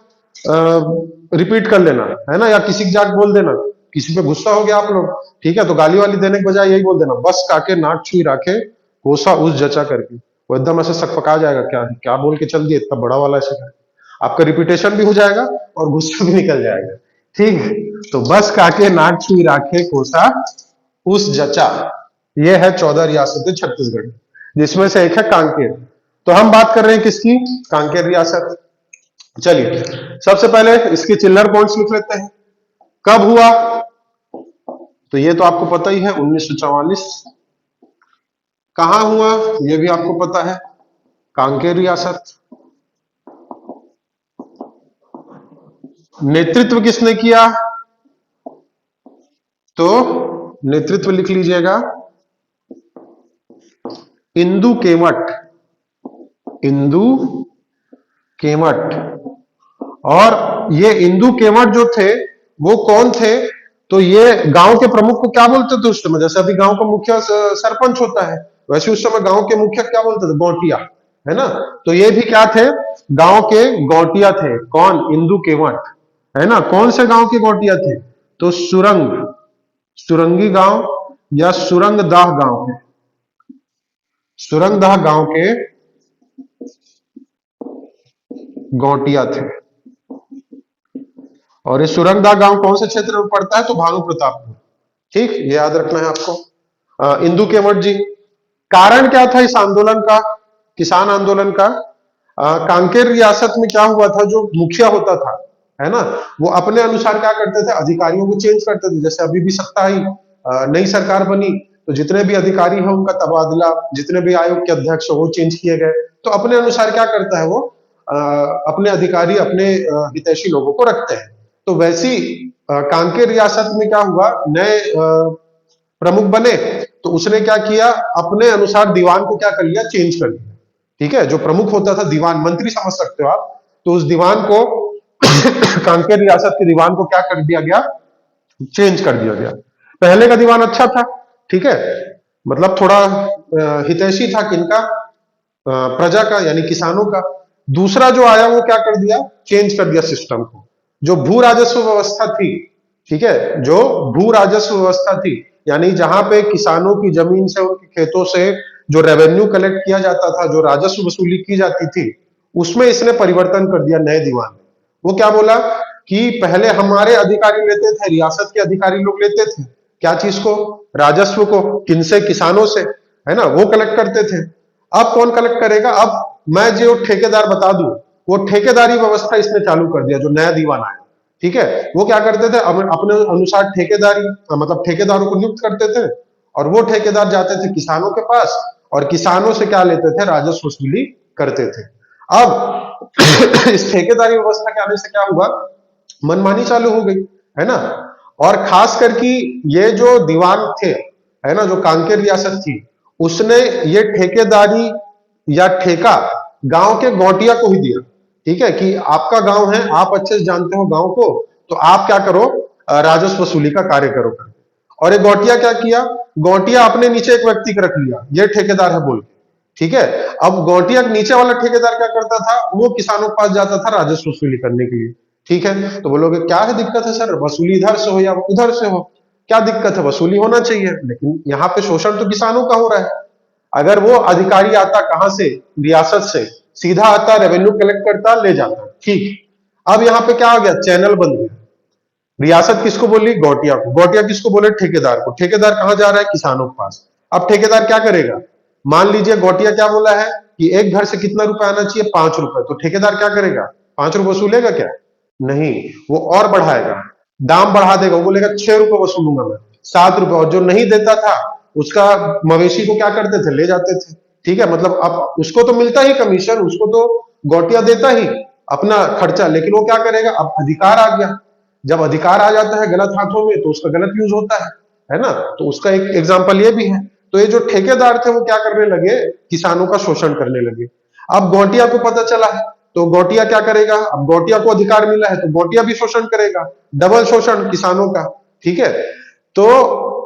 [SPEAKER 1] रिपीट कर लेना, है ना, या किसी की जाके बोल देना। किसी पे गुस्सा हो गया आप लोग, ठीक है, तो गाली वाली देने के बजाय यही बोल देना, बस, काके, नाक, छुई, राखे, कोसा उस जचा करके। वो एकदम ऐसे सकपका जाएगा, क्या क्या बोल के चल दिए, इतना बड़ा वाला ऐसे। आपका रिपीटेशन भी हो जाएगा और गुस्सा भी निकल जाएगा। ठीक, तो बस, काके, नाक, छुई, राखे, कोसा उस जचा। ये है 14 रियासतें छत्तीसगढ़, जिसमें से एक है कांकेर। तो हम बात कर रहे हैं किसकी, कांकेर रियासत। चलिए, सबसे पहले इसके चिल्लर पॉइंट्स लिख लेते हैं। कब हुआ, तो ये तो आपको पता ही है, 1944। कहां हुआ, ये भी आपको पता है, कांकेर रियासत। नेतृत्व किसने किया, तो नेतृत्व लिख लीजिएगा, इंदु केवट। इंदु केवट। और ये इंदु केवट जो थे, वो कौन थे? तो ये गांव के प्रमुख को क्या बोलते थे उस समय? जैसे अभी गांव का मुखिया सरपंच होता है, वैसे उस समय गांव के मुखिया क्या बोलते थे? गौटिया, है ना? तो ये भी क्या थे? गांव के गौटिया थे। कौन? इंदु केवट, है ना? कौन से गांव के गौटिया थे? तो सुरंगी गांव या सुरंगदाह गांव के, सुरंगदाह गांव के गौटिया थे। और ये सुरंगदाह गांव कौन से क्षेत्र में पड़ता है? तो भानु प्रतापपुर। ठीक, ये याद रखना है आपको। इंदु केवट जी, कारण क्या था इस आंदोलन का, किसान आंदोलन का? कांकेर रियासत में क्या हुआ था, जो मुखिया होता था, है ना, वो अपने अनुसार क्या करते थे? अधिकारियों को चेंज करते थे। जैसे अभी भी सत्ता आई, नई सरकार बनी, तो जितने भी अधिकारी हैं उनका तबादला, जितने भी आयोग के अध्यक्ष वो चेंज किए गए। तो अपने अनुसार क्या करता है वो? अपने अधिकारी अपने हितैषी लोगों को रखते हैं। तो वैसी कांकेर रियासत में क्या हुआ? नए प्रमुख बने, तो उसने क्या किया? अपने अनुसार दीवान को क्या कर लिया? चेंज कर लिया। ठीक है, जो प्रमुख होता था, दीवान, मंत्री समझ सकते हो आप, तो उस दीवान को कांकेर रियासत के दीवान को क्या कर दिया गया? चेंज कर दिया गया। पहले का दीवान अच्छा था, ठीक है, मतलब थोड़ा हितैषी था, किनका? प्रजा का, यानी किसानों का। दूसरा जो आया वो क्या कर दिया? चेंज कर दिया सिस्टम को। जो भू राजस्व व्यवस्था थी, ठीक है, जो भू राजस्व व्यवस्था थी, यानी जहां पे किसानों की जमीन से, उनके खेतों से जो रेवेन्यू कलेक्ट किया जाता था, जो राजस्व वसूली की जाती थी, उसमें इसने परिवर्तन कर दिया नए दीवान ने। वो क्या बोला कि पहले हमारे अधिकारी लेते थे, रियासत के अधिकारी लोग लेते थे क्या चीज को? राजस्व को। किनसे? किसानों से, है ना, वो कलेक्ट करते थे। अब कौन कलेक्ट करेगा? अब मैं जो ठेकेदार बता दूं, वो ठेकेदारी व्यवस्था इसने चालू कर दिया, जो नया दीवान आया। ठीक है, वो क्या करते थे? अपने अनुसार ठेकेदारी, मतलब ठेकेदारों को नियुक्त करते थे, और वो ठेकेदार जाते थे किसानों के पास, और किसानों से क्या लेते थे? राजस्व वसूली करते थे। अब इस ठेकेदारी व्यवस्था के आने से क्या हुआ? मनमानी चालू हो गई, है ना? और खास करके ये जो दीवान थे, है ना, जो कांकेर रियासत थी, उसने ये ठेकेदारी या ठेका गांव के गौटिया को ही दिया। ठीक है, कि आपका गांव है, आप अच्छे से जानते हो गांव को, तो आप क्या करो? राजस्व वसूली का कार्य करो करके। और ये गौटिया क्या किया? गौटिया अपने नीचे एक व्यक्ति को रख लिया, ये ठेकेदार है बोल के। ठीक है, अब गौटिया के नीचे वाला ठेकेदार क्या करता था? वो किसानों के पास जाता था राजस्व वसूली करने के लिए। ठीक है, तो बोलोगे क्या है दिक्कत है सर, वसूली इधर से हो या उधर से हो, क्या दिक्कत है? वसूली होना चाहिए, लेकिन यहाँ पे शोषण तो किसानों का हो रहा है। अगर वो अधिकारी आता कहां से? रियासत से, सीधा आता, रेवेन्यू कलेक्ट करता, ले जाता। ठीक, अब यहाँ पे क्या हो गया? चैनल बन गया। रियासत किसको बोली? गौटिया को। गौटिया किसको बोले? ठेकेदार को। ठेकेदार कहां जा रहा है? किसानों के पास। अब ठेकेदार क्या करेगा? मान लीजिए गौटिया क्या बोला है कि एक घर से कितना रुपए आना चाहिए? 5 रुपए। तो ठेकेदार क्या करेगा? 5 रुपए वसूलेगा क्या? नहीं, वो और बढ़ाएगा, दाम बढ़ा देगा। वो बोलेगा 6 रुपए वसूलूंगा मैं, 7 रुपए। और जो नहीं देता था उसका मवेशी को क्या करते थे? ले जाते थे। ठीक है, मतलब अब उसको तो मिलता ही कमीशन, उसको तो गौटिया देता ही अपना खर्चा, लेकिन वो क्या करेगा? अब अधिकार आ गया। जब अधिकार आ जाता है गलत हाथों में, तो उसका गलत यूज होता है ना? तो उसका एक एग्जाम्पल ये भी है। तो ये जो ठेकेदार थे वो क्या करने लगे? किसानों का शोषण करने लगे। अब गौटिया को पता चला है, तो गौटिया क्या करेगा? अब गौटिया को अधिकार मिला है, तो गौटिया भी शोषण करेगा, डबल शोषण किसानों का। ठीक है, तो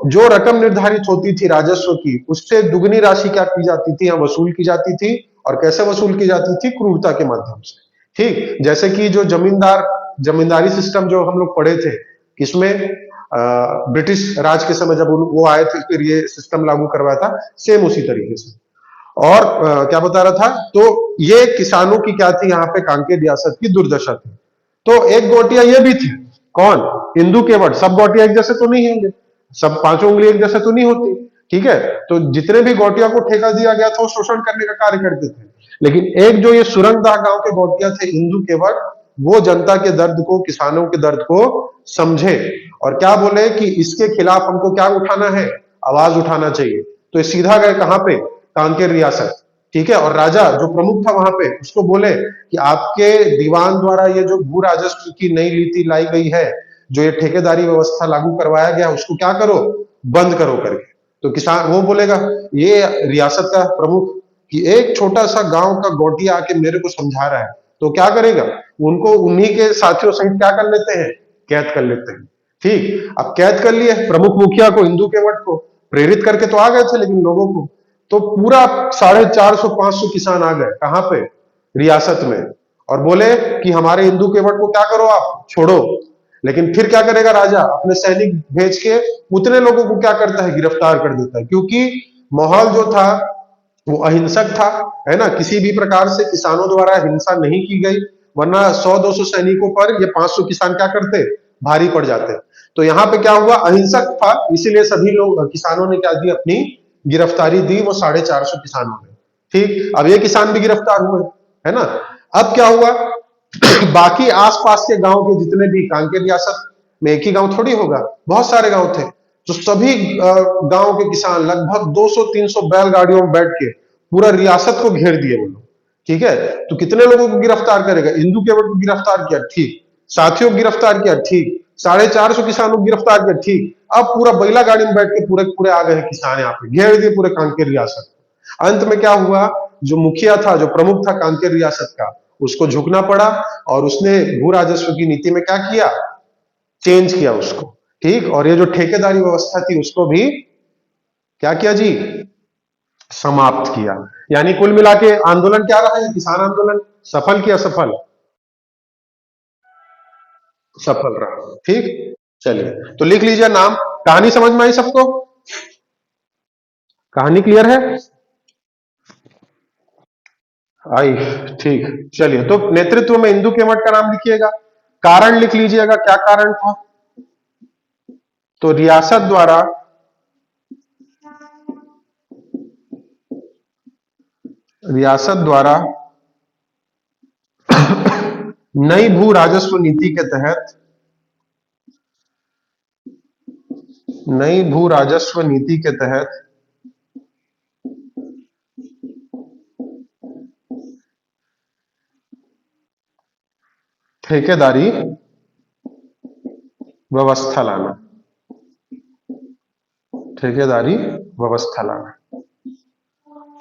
[SPEAKER 1] जो रकम निर्धारित होती थी राजस्व की, उससे दुगनी राशि क्या की जाती थी? वसूल की जाती थी। और कैसे वसूल की जाती थी? क्रूरता के माध्यम से। ठीक, जैसे कि जो जमींदारी सिस्टम जो हम लोग पढ़े थे, किसमें? ब्रिटिश राज के समय जब वो आए थे, फिर ये सिस्टम लागू करवाया था, सेम उसी तरीके से। और क्या बता रहा था? तो ये किसानों की क्या थी? यहाँ पे कांकेर रियासत की दुर्दशा थी। तो एक गौटिया ये भी थी, कौन? इंदु केवट। सब गौटिया एक जैसे तो नहीं होंगे, सब पांचों उंगली एक जैसे तो नहीं होती। ठीक है, तो जितने भी गौटिया को ठेका दिया गया था वो शोषण करने का कार्य करते थे। लेकिन एक जो ये सुरंगदाह गांव के गौटिया थे, इंदु केवट, वो जनता के दर्द को, किसानों के दर्द को समझे, और क्या बोले कि इसके खिलाफ हमको क्या उठाना है? आवाज उठाना चाहिए। तो ये सीधा गए कहां पे? कांकेर रियासत। ठीक है, और राजा जो प्रमुख था वहां पे, उसको बोले कि आपके दीवान द्वारा ये जो भू राजस्व की नई नीति लाई गई है, जो ये ठेकेदारी व्यवस्था लागू करवाया गया, उसको क्या करो? बंद करो करके। तो किसान वो बोलेगा, ये रियासत का प्रमुख, कि एक छोटा सा गांव का गौटिया आके मेरे को समझा रहा है, तो क्या करेगा? उनको उन्हीं के साथियों सहित क्या कर लेते हैं? कैद कर लेते हैं। ठीक, अब कैद कर लिए प्रमुख मुखिया को, इंदु केवट को, प्रेरित करके तो आ गए थे लेकिन लोगों को, तो पूरा 450-500 किसान आ गए कहां पे, रियासत में, और बोले कि हमारे इंदु केवट को क्या करो, आप छोड़ो। लेकिन फिर क्या करेगा राजा, अपने सैनिक भेज के उतने लोगों को क्या करता है, गिरफ्तार कर देता है, क्योंकि माहौल जो था वो अहिंसक था, है ना, किसी भी प्रकार से किसानों द्वारा हिंसा नहीं की गई, वरना 100-200 सैनिकों पर ये 500 किसान क्या करते, भारी पड़ जाते। तो यहाँ पे क्या हुआ, अहिंसक था, इसीलिए सभी लोग किसानों ने क्या दी, अपनी गिरफ्तारी दी, वो 450 किसानों ने। ठीक, अब ये किसान भी गिरफ्तार हुए, है ना। अब क्या हुआ, बाकी आसपास के गांव के जितने भी, कांकेर रियासत में एक ही गांव थोड़ी होगा, बहुत सारे गांव थे, तो सभी गांव के किसान लगभग 200-300 बैलगाड़ियों में बैठ के पूरा रियासत को घेर दिए वो लोग। ठीक है, तो कितने लोगों को गिरफ्तार करेगा, इंदु केवट को गिरफ्तार किया, ठीक, साथियों को गिरफ्तार किया, ठीक, 450 किसानों को गिरफ्तार किया, ठीक, अब पूरा बैला गाड़ी में बैठ के पूरे पूरे आ गए हैं किसान, यहाँ पे घेर दिए पूरे कांकेर रियासत। अंत में क्या हुआ, जो मुखिया था, जो प्रमुख था कांकेर रियासत का, उसको झुकना पड़ा, और उसने भू राजस्व की नीति में क्या किया, चेंज किया उसको। ठीक, और ये जो ठेकेदारी व्यवस्था थी उसको भी क्या किया जी, समाप्त किया। यानी कुल मिला के आंदोलन क्या रहा है, किसान आंदोलन सफल किया, सफल, सफल रहा। ठीक, चलिए तो लिख लीजिए नाम। कहानी समझ में आई सबको, कहानी क्लियर है, आई, ठीक, चलिए तो नेतृत्व में इंदु केवट का नाम लिखिएगा, कारण लिख लीजिएगा, क्या कारण था, तो रियासत द्वारा नई भू राजस्व नीति के तहत, नई भू राजस्व नीति के तहत ठेकेदारी व्यवस्था लाना, ठेकेदारी व्यवस्था लाना,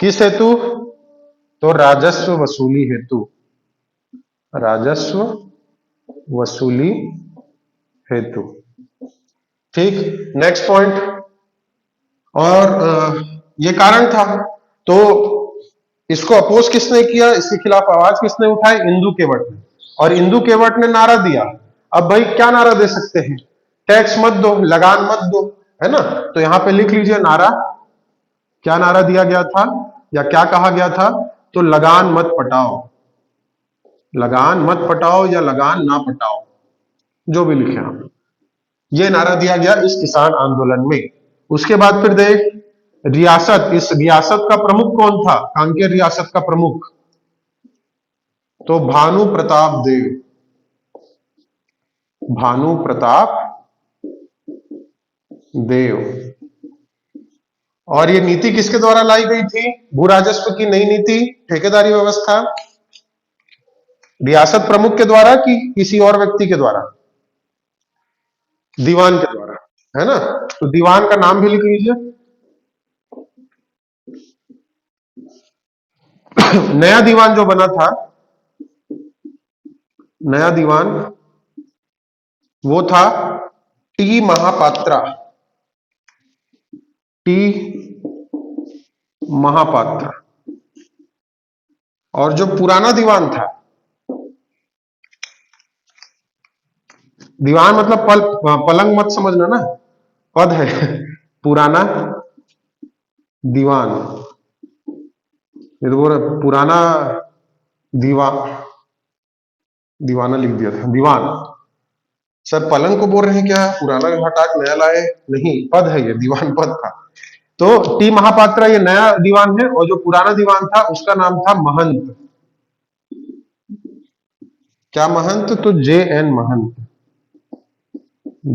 [SPEAKER 1] किस हेतु, तो राजस्व वसूली हेतु, राजस्व वसूली हेतु। ठीक, नेक्स्ट पॉइंट, और ये कारण था, तो इसको अपोज किसने किया, इसके खिलाफ आवाज किसने उठाई, इंदु केवट ने, और इंदु केवट ने नारा दिया। अब भाई क्या नारा दे सकते हैं, टैक्स मत दो, लगान मत दो, है ना, तो यहां पे लिख लीजिए नारा, क्या नारा दिया गया था या क्या कहा गया था, तो लगान मत पटाओ, लगान मत पटाओ या लगान ना पटाओ, जो भी लिखे आप, ये नारा दिया गया इस किसान आंदोलन में। उसके बाद फिर देख, रियासत, इस रियासत का प्रमुख कौन था, कांकेर रियासत का प्रमुख, तो भानु प्रताप देव, भानु प्रताप देव। और ये नीति किसके द्वारा लाई गई थी, भू राजस्व की नई नीति, ठेकेदारी व्यवस्था, रियासत प्रमुख के द्वारा कि किसी और व्यक्ति के द्वारा, दीवान के द्वारा, है ना, तो दीवान का नाम भी लिख लीजिए। नया दीवान जो बना था, नया दीवान वो था टी महापात्रा, टी महापात्रा, और जो पुराना दीवान था, दीवान मतलब पलंग मत समझना ना, पद है, पुराना दीवान, ये तो बोल पुराना दीवाना लिख दिया था, दीवान, सर पलंग को बोल रहे हैं क्या, पुराना हटा के नया लाए, नहीं, पद है ये, दीवान पद था। तो टी महापात्रा ये नया दीवान है, और जो पुराना दीवान था उसका नाम था महंत, क्या महंत, तो JN महंत,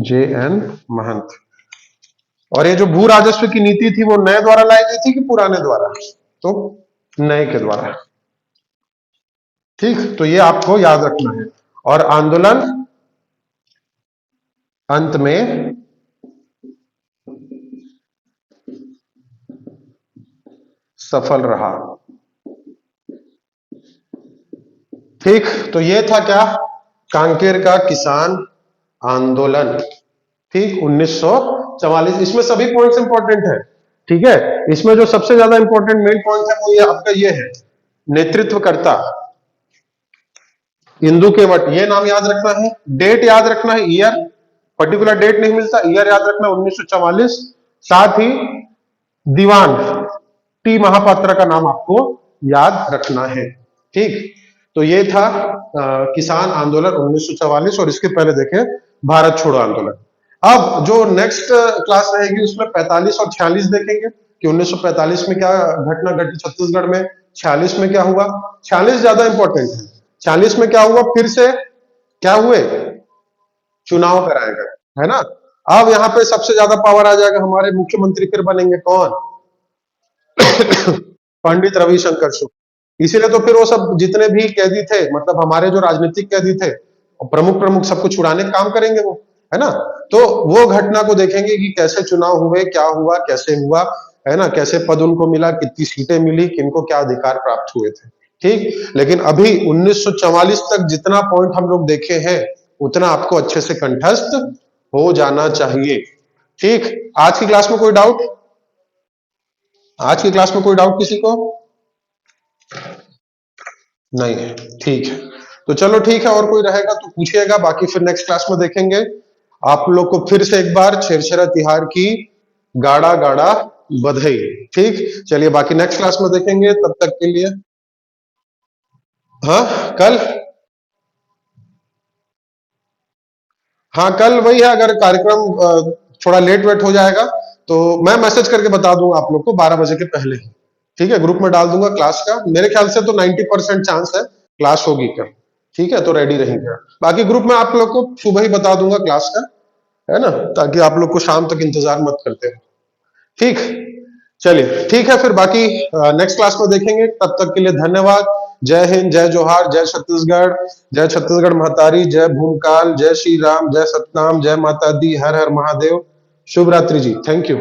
[SPEAKER 1] JN महंत। और ये जो भू राजस्व की नीति थी वो नए द्वारा लाई गई थी कि पुराने द्वारा, तो नए के द्वारा। ठीक, तो ये आपको याद रखना है। और आंदोलन अंत में सफल रहा। ठीक, तो ये था क्या, कांकेर का किसान आंदोलन, ठीक, 1944। इसमें सभी पॉइंट्स इंपॉर्टेंट है, ठीक है। इसमें जो सबसे ज्यादा इंपॉर्टेंट मेन पॉइंट है वो ये आपका ये है, नेतृत्वकर्ता इंदु केवट, ये नाम याद रखना है। डेट याद रखना है, ईयर, पर्टिकुलर डेट नहीं मिलता, ईयर याद रखना 1944। साथ ही दीवान टी महापात्रा का नाम आपको याद रखना है, ठीक। तो ये था किसान आंदोलन 1944, और इसके पहले देखें भारत छोड़ो आंदोलन। अब जो नेक्स्ट क्लास रहेगी उसमें 45 और 46 देखेंगे कि 1945 में क्या घटना घटी छत्तीसगढ़ में, 46 में क्या हुआ। 46 ज्यादा इंपॉर्टेंट है। 46 में क्या हुआ, फिर से क्या हुए, चुनाव कराए गए, है ना। अब यहाँ पे सबसे ज्यादा पावर आ जाएगा, हमारे मुख्यमंत्री फिर बनेंगे कौन, पंडित रविशंकर शुक्ल। इसीलिए तो फिर वो सब जितने भी कैदी थे, मतलब हमारे जो राजनीतिक कैदी थे, प्रमुख प्रमुख सबको छुड़ाने का काम करेंगे वो, है ना। तो वो घटना को देखेंगे कि कैसे चुनाव हुए, क्या हुआ, कैसे हुआ, है ना, कैसे पद उनको मिला, कितनी सीटें मिली, किनको क्या अधिकार प्राप्त हुए थे, ठीक। लेकिन अभी 1944 तक जितना पॉइंट हम लोग देखे हैं उतना आपको अच्छे से कंठस्थ हो जाना चाहिए, ठीक। आज की क्लास में कोई डाउट, आज की क्लास में कोई डाउट किसी को नहीं है, ठीक है। तो चलो ठीक है, और कोई रहेगा तो पूछिएगा, बाकी फिर नेक्स्ट क्लास में देखेंगे। आप लोग को फिर से एक बार छेरछेरा तिहार की गाड़ा गाड़ा बधाई, ठीक। चलिए बाकी नेक्स्ट क्लास में देखेंगे, तब तक के लिए हाँ कल, हाँ कल वही है, अगर कार्यक्रम थोड़ा लेट वेट हो जाएगा तो मैं मैसेज करके बता दूंगा आप लोग को 12 बजे के पहले ही, ठीक है। ग्रुप में डाल दूंगा क्लास का, मेरे ख्याल से तो 90% चांस है क्लास होगी कल, ठीक है। तो रेडी रहेंगे, बाकी ग्रुप में आप लोग को सुबह ही बता दूंगा क्लास का, है ना, ताकि आप लोग को शाम तक इंतजार मत करते हो, ठीक। चलिए ठीक है, फिर बाकी नेक्स्ट क्लास में देखेंगे, तब तक के लिए धन्यवाद। जय हिंद, जय जोहार, जय छत्तीसगढ़, जय छत्तीसगढ़ महतारी, जय भूमकाल, जय श्री राम, जय सतनाम, जय माता दी, हर हर महादेव। शुभ रात्रि जी, थैंक यू।